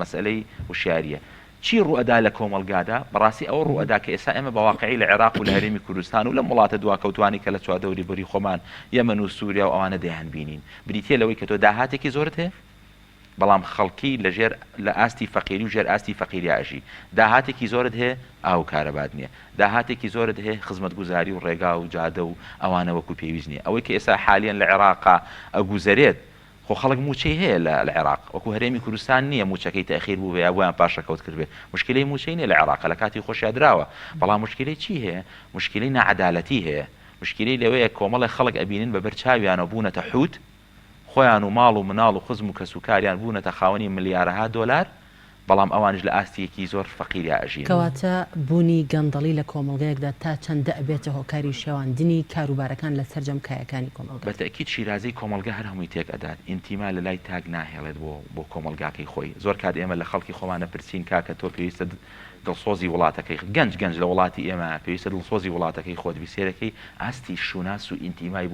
مەسئلەی وشیاریە چی ڕوئەدا لە کۆمەلگادا بەڕاستی ئەوە ڕوئەدا کە ئێستا ئێمە بەواقعی لە عێراق و لە هەرێمی کوردستان و لە وڵاتە دواکەوتوانی کە لە چوادەوری بەری خۆمان یەمەن و سووریا و ئەوانە دەیان بینین بریتێ لەوەی کە تۆ داهاتێکی زۆرت هەیە بەڵام خەڵکی لەژێر لە ئاستی فەقیری و ژێر ئاستی فەقیریاژی داهاتێکی زۆرت هەیە ئاو کارەباد نییە داهاتێکی زۆرت هەیە خزمەت گوزاری و ڕێگا و جادە و ئەوانە وەکو پێویست نییە ئەوەی کە ئێستا حالیان لە عێراقا ئەگوزارێت خۆ خەڵک موچەی هەیە لە عێراق وەکو هەرێمی کوردستان نییە موچەکەی تەخیر بوو بێ بۆیان پاشەکەوت کرد بێ مشکلەی موچەی نیە لە عێراق لە کاتی خۆشیان دراوە بەڵام مشکلەی چی هەیە مشکلەی نەعەدالەتی هەیە مشکلەی لەوەیە کۆمەڵی خەڵک ئەبینن بە بەرچاویانە بوونەتە حوت خۆیان و ماڵ و مناڵ و خزم و کەسوکاریان بوونەتە خاوەنی ملیارەها دۆلار بەڵام ئەوانش لە ئاستیەکی زۆر فەقیری ئاژین کەواتە بوونی گەندەڵی لە کۆمەڵگەیەکدا تا چەندە ئەبێتە هۆکاری شێواندنی کاروبارەکان لە سەرجەم کایەکانی کۆمەڵگە بەتەکید شیرازەی کۆمەڵگە هەر هەمووی تێک ئەدات ئینتیما لە لای تاک ناهێڵێت بۆ کۆمەلگاکەی خۆی زۆر کات ئێمە لە خەڵکی خۆمانە پرسین کاکە تۆ پێویستە دڵسۆزی وڵاتەکەی گەنج لە وڵاتی ئێمە پێویستە دڵسۆزی وڵاتەکەی خۆت بیسێرەکەی ئاستی شوناس و ئینتیمای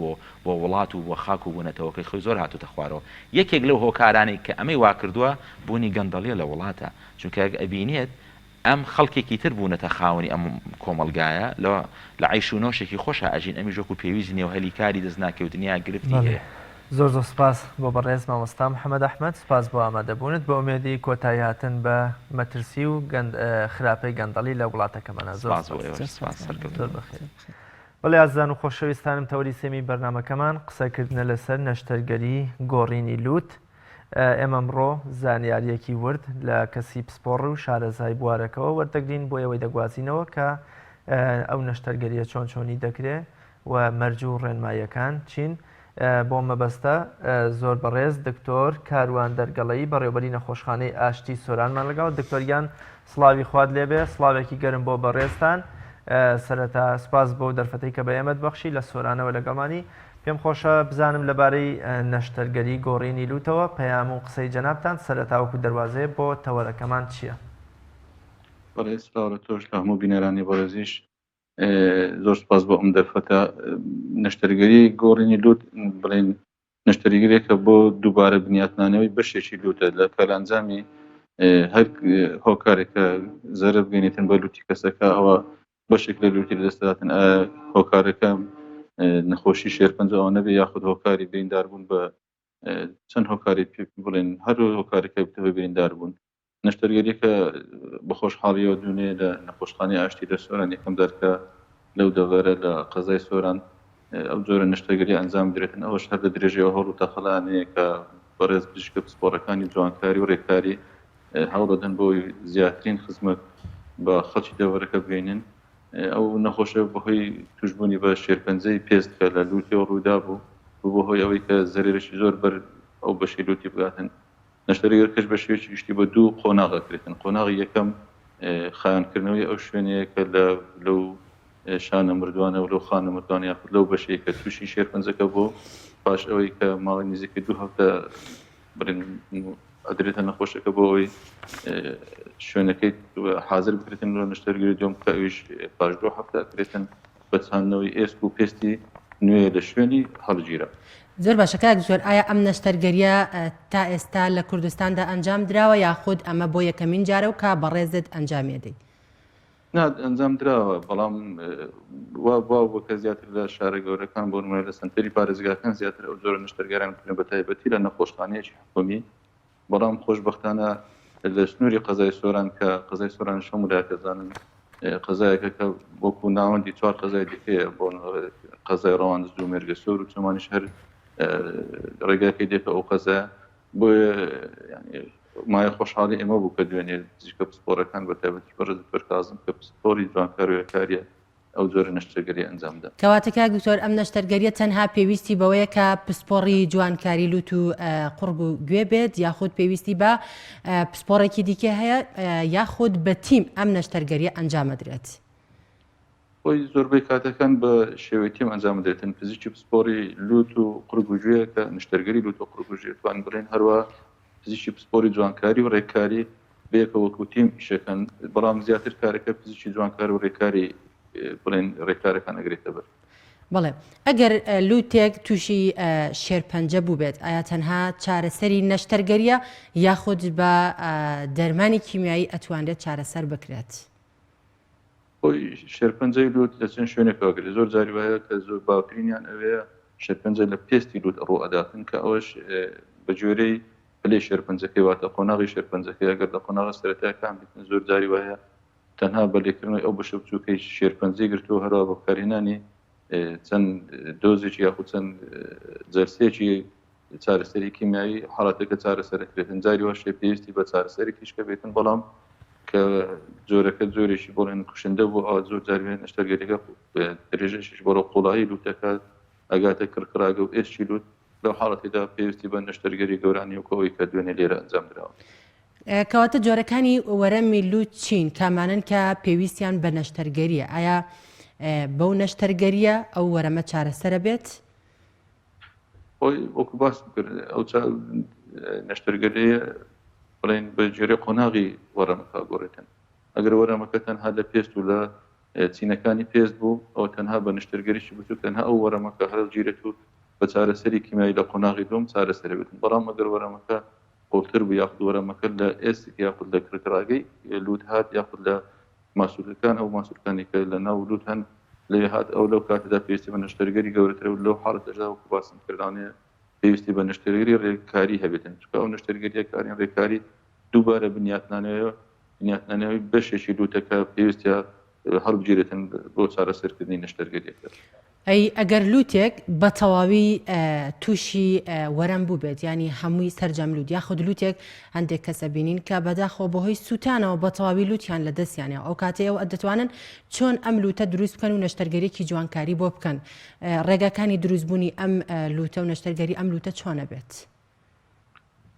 بۆ وڵات و بۆ خاک و بوونەتەوەکەی خۆی زۆر هاتوتە خوارەوە یەکێک لەو هۆکارانەی کە ئەمەی وا کردووە بوونی گەندەڵیە لە وڵاتە چونکە ئەبینێت ئەم خەڵکێکی تر بوونەتە خاوەنی ئەم کۆمەلگایە لە عیش و نۆشێکی خۆشە ئەژین ئەمی ژۆک و پێویست نیە و هەلیکاری دەستناکەوتنیا گرفتی هەیە زۆر سپاس بۆ بەڕێز مامۆستا محەممەد ئەحمەد سپاس بۆ ئامادەبوونت بە ئومێدی کۆتایی هاتن بە مەترسی و خراپەی گەندەڵی لە وڵاتەکەمانە زۆر بەڵێ ئازان و خۆشەویستانم تەوری سێمی بەرنامەکەمان قسەکردنە لەسەر نەشتەرگەری گۆڕینی لووت ئێمە ئەمڕۆ زانیاریەکی ورد لە کەسی پسپۆڕ و شارەزای بوارەکەەوە وەردەگرین بۆ ئەوەی دەگوازینەوە کە ئەو نەشتەرگەریە چۆنی دەکرێت و مەرج و ڕێنماییەکان چین بۆ مەبەستە زۆر بەڕێز دکتۆر کاروان دەرگەڵەیی بەڕێوەبەری نەخۆشخانەی ئاشتی سۆرانمان لەگەڵ دکتۆریان سڵاوی خوارد لێبێ سڵاوێکی گەرم بۆ بەڕێزتان سەرەتا سپاس بۆ دەرفەتەی کە بەیەمەت بەخشی لە سۆرانەوە لەگەڵمانی پێم خۆشە بزانم لەبارەی نەشتەرگەری گۆڕینی لوتەوە پەیام و قسەی جەنابتان سەرەتاوەکو دەواازەیە بۆ تەوەرەکەمان چییە؟ بەڕێز سلااو تۆش لە هەموو بینەرانی بەڕێزیش زۆر سپاس بۆ ئەم دەرفەتە نەشتەرگەری گۆڕینی لوت بڵێن نەشتەرگەریەکە بۆ دووبارە بنیاتنانەوەی بەشێکی لوتە لە پەرانجامی هەر هۆکارێکە زەرە بگەینێتن بە لوتی کەسەکە ئەوە بەشێک لە لوتی دەستداتن هۆکارەکە نەخۆشی شێرپەنجە ئەوە نەبێ یاخود هۆکاری بریندار بوون بە چەند هۆکاری بڵێن هەر هۆکارەکە بتەوە بریندار بوون نەشتەرگەریەکە بە خۆشحاڵیەوە دوێنێ لە نەخۆشخانەی ئاشتی لە سۆران یەکەم دەرکە لەو دەڤەرە لە قەزای سۆران ئەو جۆرە نەشتەرگەری ئەنجام درێتن ئەوەش هەر لە درێژەوە هەوڵ و تەخەڵانەیە کە بەڕێز پزیشکە پسپۆڕەکانی جوانکاری و ڕێککاری هەوڵدەدەن بۆی زیاترین خزمەت بە خەڵکی دەوەرەکە بگەینن ئەو نەخۆشە بەهۆی توشببوونی بە شێرپەنجەی پێستکە لە لوتیەوە ڕوودا بوو بەهۆی ئەوەی کە زەرێرەشی زۆر بەر ئەو بەشی لوتی بگاتن نەشتەرگەر کەش بە شێوەیەکی گشتی بە دوو قۆناغەکرێتن قۆناغی یەکەم خایانکردنەوەی ئەو شوێنەیە کە لەو شانە مردوانە و لەو خانە مردوانە یاخود لەو بەشەیە کە تووشی شێرپەنجەکە بۆ پاش ئەوەی کە ماوەی نزیکەی 2 هەفتە ئەدرێتە نەخۆشەکە بۆ ئەوەی شوێنەکەی حاضر بکرێتن لە نەشتەرگەری دوم کە ئەویش پاش 2 هەفتە ئەکرێتن بە چاندنەوەی ئێسک و پێستی نوێ لە شوێنی هەڵگیرە. زۆر باشە کاک زۆر ئایا ئەم نەشتەرگەریە تا ئێستا لە کوردستاندا ئەنجام درراوە یاخود ئەمە بۆ یەکەمین جارە و کا بەڕێزت ئەنجامێدەی؟ ئەنجام درراوە بەڵام بۆ کە زیاتر لە شارە گەورەکان بۆ نمونە لە سنتەری پارێزگاکان زیاتر ئەو جۆرە نەشتەرگەران بە تایبەتی لە نەخۆشخانەیەکی حکومی بەڵام خۆشبەختانە لە سنووری قەزای سۆران کە قەزای سۆران شەم ولاکەزانن قەزایەکە کە وەکو ناوەندی 4 قەزای دیکەیە بۆ قەزای ڕەواندز و مێرگە سۆر و چۆمانیش هەر ڕێگاکەی دێتە ئەو قەزە بۆیە مایە خۆشحاڵی ئێمە بوو کە دوێنێ پزیشکە پسپۆڕەکان بە تایبەتی بەڕێز دکتۆر کازم کە پسپۆری جوانکاریە ئەو جۆرە نەشتەرگەری ئەنجامدا. کەواتە کاک دکتۆر ئەم نەشتەرگەریە تەنها پێویستی بەوەیە کە پسپۆڕی جوانکاری لوت و قورگ و گوێ بێت یاخود پێویستی بە پسپۆڕێکی دیکە هەیە یاخود بە تیم ئەم نەشتەرگەریە ئەنجامەدرێت؟ خۆی زۆربەی کاتەکان بە شێوەی تیم ئەنجام دێتن پزیشکی پسپۆری لوت و قورگ و گوێ کە نەشتەرگەری لوت و قورگ و گوێ توان بڵێن هەروە پزیشکی پسپۆری جوانکاری و ڕێککاری بەیەکە وەکو تیم ئیشەکەن بەڵام زیاتر کارەکە پزیشکی جوانکار و ڕێککاری بڵێن ڕێککارەکان ئەگرێتە بەر. بەڵێ ئەگەر لوتێک تووشی شێرپەنجە بوو بێت ئایا تەنها چارەسەری نەشتەرگەریە یاخود بە دەرمانی کیمیایی ئەتوانرێت چارەسەر بکرێت؟ خۆی شێرپەنجەی لوت لە چەند شوێنێکەوەگرێت زۆر جاری وایە کە زۆر باوترینیان ئەوەیە شێرپەنجە لە پێستی لوت ڕوو ئەداتن کە ئەوەش بە جۆرەی پلەی شێرپەنجەکەی واتە قۆناغی شێرپەنجەکەی ئەگەر لە قۆناغە سەرەتایەکان بێتن زۆر جاری وایە تەنها بەلێکردنەوەی ئەو بەشە بچووکەی شێرپەنجەی گرتووە هەروە بە بەکارهێنانی چەند دۆزێکی یاخود چەند جەرسێکی چارەسەری کیمیایی حاڵەتەکە چارەسەرەکرێتن جاری واشێ پێویستی بە چارەسەرێکیشکە بێتن بەڵام کە جۆرەکە زۆرێکی بۆڵێن کوشندە بوو ئەو زۆر جاروێن نەشتەرگەریەکە درێژەشیش بۆ قوڵایی لوتەکە ئەگاتە کڕکراگە و ئێسکی لوت لەو حاڵەتێدا پێویستی بە نەشتەرگەری گەورانی وکەوەی کە دوێنێ لێرە ئەنجام درراوە. کەواتە جۆرەکانی وەرەمی لوت چین کامانن کە پێویستیان بە نەشتەرگەریە ئایا بەو نەشتەرگەریە ئەو وەرەمە چارەسەرە بێت؟ خۆی وەکو باس کرد ئەو نەشتەرگەریە بڵێن بە جێرە قۆناغی وەرەمەکە گۆڕێتن ئەگەر وەرەمەکە تەنها لە پێست و لە چینەکانی پێست بوو ئەو تەنها بە نەشتەرگەریشی بچوو تەنها ئەو وەرەمەکە هەر گیرێت و بە چارەسەری کیمیایی لە قۆناغی دوم چارەسەرە بێتن بەڵام ئەگەر وەرەمەکە قوڵتر بوو یاخود وەرەمەکە لە ئێسک یاخود لە کڕکراگەی لوت هات یاخود لە ماسوولەکان ئەو ماسوولەکانی کە لە ناو لوت هەن لێ هات ئەو لەو کاتەدا پێویستی بە نەشتەرگەری گەورەتر و لەو حاڵەتەشدا وەکو باسم کردانەیە پێویستی بە نەشتەرگەری ڕێککاری هەبێتن چونکە ئەو نەشتەرگەریە کاریان ڕێککاری دووبارە بنیاتنانەوەی بەشێکی لوتەکە پێویستە هەڵبگیرێتن بۆ چارەسەرکردنی نەشتەرگەریەکە. ئەی ئەگەر لوتێک بە تەواوی تووشی وەرەم بوو بێت ینی هەمووی سەرجەم لوت یاخود لوتێک هەندێک کەسە بینین کە بەداخۆ بەهۆی سووتانەوە بە تەواوی لوتیان لە دەستیانە ئەو کاتەیەوە دەتوانن چۆن ئەم لوتە دروست بکەن و نەشتەرگەریەکی جوانکاری بۆ بکەن ڕێگاکانی دروستبوونی ئەم لوتە و نەشتەرگەری ئەم لوتە چۆنە بێت؟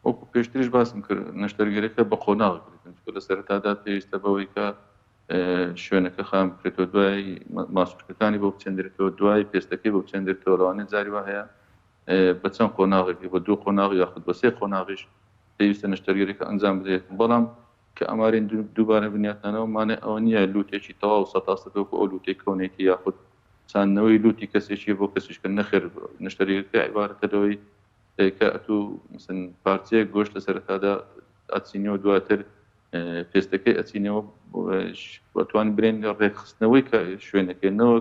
وەکو پێشتریش باسم کرد نەشتەرگەریەکە بە قۆناغکردن لە سەرەتادا پێویستە بەوەی کە شوێنەکە خام بکرێتەوە دوای ماسوولەکانی بۆ بچێندرێتەوە دوای پێستەکەی بۆ بچێندرێتەوە لەوانێت جاری وا هەیە بە چەند قۆناغێکی بە 2 قۆناغ یاخود بە 3 قۆناغیش پێویستە نەشتەرگەریەکە ئەنجام بدرێت بەڵام کە ئەمارین دووبارە بنیاتنانەوە مانێ ئەوە نییە لوتێکی تەواو 100% وەکو ئەو لوتێک کۆنێکی یاخود چاندنەوەی لوتی کەسێکی بۆ کەسیشکە نەخێر نەشتەرگەریەکە عیبارەتە لەوەی کە ئەتوو مثلا پارچەیەک گۆشت لە سەرەتادا ئەچینەوە دواتر پێستەکەی ئەچینەوە توان برێن ڕێکخستنەوەی کە شوێنەکەنەوە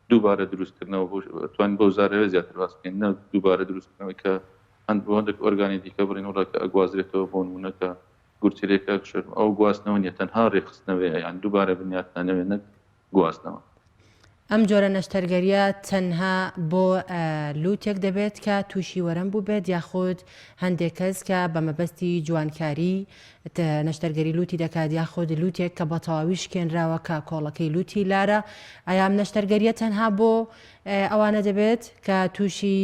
دووبارە دروستکردنەوە توان بۆ زارەوە زیاتر باسکەین نە دووبارە دروستکردنەوەی کە هەند بۆ هەندێک ئۆرگانی دیکە بڕین وڵاکە ئەگوازرێتەوە بۆ نمونەکە گورچێکە ئەو گواستنەوە نیە تەنها ڕێکخستنەوەی یان دووبارە بنیاتنانەوێ نەک گواستنەوە. ئەم جۆرە نەشتەرگەریە تەنها بۆ لوتێک دەبێت کە تووشی وەرم بوو بێت یاخود هەندێک کەس کە بە مەبەستی جوانکاری نەشتەرگەری لوتی دەکات یاخود لوتێک کە بە تەواوی شکێنراوە کە کۆڵەکەی لوتی لارە ئایام نەشتەرگەریە تەنها بۆ ئەوانە دەبێت کە تووشی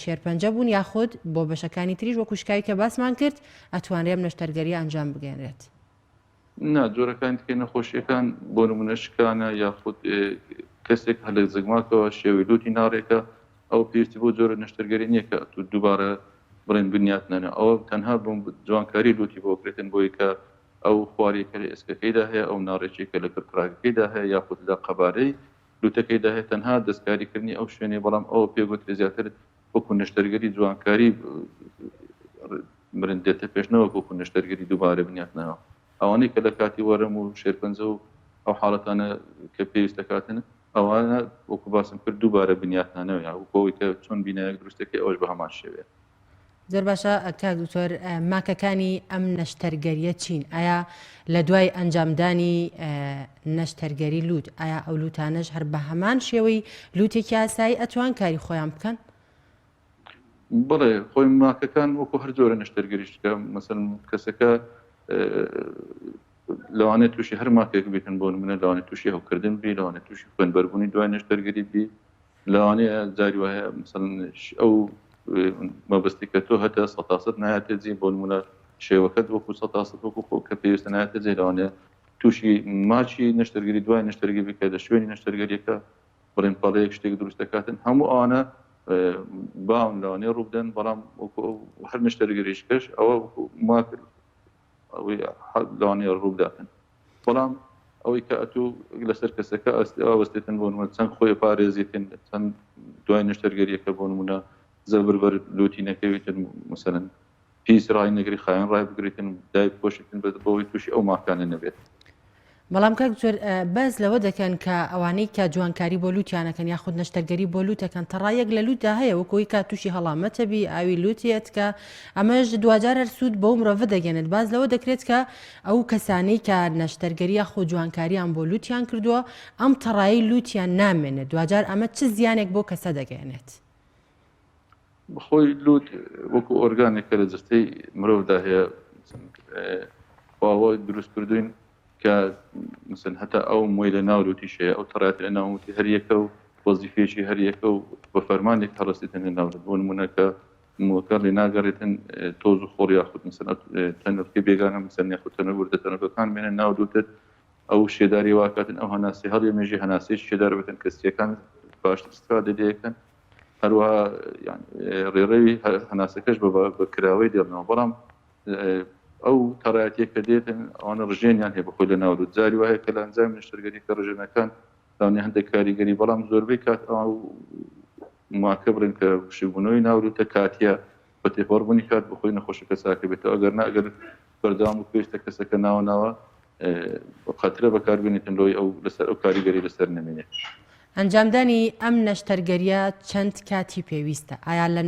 شێرپەنجە بوون یاخود بۆ بەشەکانی تریش وەکو شکای کە باسمان کرد ئەتوانرێم نەشتەرگەری ئەنجام بگەێنرێت. نا جۆرەکان دیکە نەخۆشیەکان بۆ نمونە شکانە یاخود کەسێک هەلێک زگماکەوە شێوەی لوتی ناڕێکە ئەو پێویستی بۆ جۆرە نەشتەرگەری نییە کە تو دووبارە بڕێن بنیاتنانە ئەوە تەنها بۆ جوانکاری لوتی بۆکرێتن بۆی کە ئەو خواریەکە لە ئێسکەکەیدا هەیە ئەو ناڕێکێکە لە کڕکراگەکەیدا هەیە یاخود لە قەبارەی لوتەکەیدا هەیە تەنها دەستکاریکردنی ئەو شوێنێ بەڵام ئەوە پێگوترێ زیاتر وەکو نەشتەرگەری جوانکاری برندێتە پێشنەوە وەکو نەشتەرگەری دووبارە بنیاتنەوە ئەوانەی کە لە کاتی وەرم و شێرپەنجە و ئەو حاڵەتانە کە پێویست دەکاتن ئەوانە وەکو باسم کرد دووبارە بنیاتنانەوە یا وەکەوەی کە چۆن بینایەک دروستەکەی ئەوش بە هەمان شێوێت. زۆر باشە کاک دکتۆر ماکەکانی ئەم نەشتەرگەریە چین؟ ئایا لە دوای ئەنجامدانی نەشتەرگەری لوت ئایا ئەو لوتانەش هەر بە هەمان شێوەی لوتێکی ئاسایی ئەتوان کاری خۆیان بکەن؟ بڵێ خۆی ماکەکان وەکو هەر جۆرە نەشتەرگەریشتکە مەسەڵەن کەسەکە لەوانێت تووشی هەر ماکێک بێتن بۆ نمونە لەوانێت تووشی هەوکردن بی لەوانێت تووشی خوێنبەربوونی دوای نەشتەرگەری بی لەوانەیە جاری وایە مەسەڵەن ئەو مەبەستی کە تۆ هەتا 100% نایەتێ جێ بۆ نمونە شێوەکەت وەکو 100% وەکو خۆ کە پێویستە نایەتە جێ لەوانەیە تووشی ماچی نەشتەرگەری دوای نەشتەرگەری بکە لە شوێنی نەشتەرگەریەکە بڕێن پاڵەیەک شتێک دروست دەکاتن هەموو ئەوانە باون لەوانەیە ڕوو بدەن بەڵام هەر نەشتەرگەریشکەش ئەوە ماکرد ئەوەی لەوانەیە ڕوو بداتن بەڵام ئەوەی کە ئەتوو لەسەر کەسەکە ئەوەستێتن بۆ نمونە چەند خۆی پارێزیتن چەند دوای نەشتەرگەریەکە بۆ نمونە زەبربەر لوتی نەکەوێتن مثلەن پیس ڕای نەگری خایەن ڕای بگریتن دای بکۆشتن بەوەی تووشی ئەو ماکانە نەبێت. بەڵام کاک دکتۆر بەس لەوە دەکەن کە ئەوانەی کە جوانکاری بۆ لوتیانەکەن یاخود نەشتەرگەری بۆ لوتەکەن تەڕایەک لە لوتدا هەیە وەکۆی کا تووشی هەڵامەتە بی ئاوی لوتێت کە ئەمەش دوجار هەر سوود بۆ مرۆڤ دەگەنێت باز لەوە دەکرێت کە ئەو کەسانەی کە نەشتەرگەری یاخود جوانکاریان بۆ لوتیان کردووە ئەم تەڕایی لوتیان نامێنێت دوجار ئەمە چ زیانێک بۆ کەسە دەگەێنێت؟ بخۆی لوت وەکو ئۆرگانێکە لە جستەی مرۆڤدا هەیە ئەوە دروست کردوین کە مثلا هەتا ئەو مۆی لە ناو لوتیش هەیە ئەو تەڕات لە ناوتی هەریەکە و وەزیفێکی هەریەکە و بە فەرمانێک هەڕستێتن لە ناو بۆ نمونەکە موکەر لێ ناگەڕێتن تۆز و خۆڕ یاخود مثلا تەنەرکی بێگانە مثلا یاخود تەنە وردە تەنەکەکان بێنە ناو لوتت ئەو شێداری واکاتن ئەو هەناسی هەڵی مێژی هەناسیش شێدار بێتن کەسیەکان باشتر استفادە دەیەکەن هەروەها ڕێڕەوی هەناسەکەش بە کراوەی دێڵنەوە بەڵام ئەو تەڕایەتێک کە دێتن ئەوانە ڕژێنیان هەیە بەخۆی لە ناولوت جاری وایە کە لە ئەنجام نەشتەرگەری کە ڕژێنەکان داوانێ هەندێک کاریگەری بەڵام زۆربەی کات ماکە بڕێن کە شیبوونەوەی ناولوتە کاتیە بە تێپەڕبوونی کات بەخۆی نەخۆشەکە ساکە بێتەوە ئەگەر ئەگەر بەردەوام و پێویستە کەسەکە ناوە خەترە بەکاربێنێتن لۆی ئەو لەسەر ئەو کاریگەری لەسەر نەمێنێت. ئەنجامدانی ئەم نەشتەرگەریە چەند کاتی پێویستە؟ ئایا لە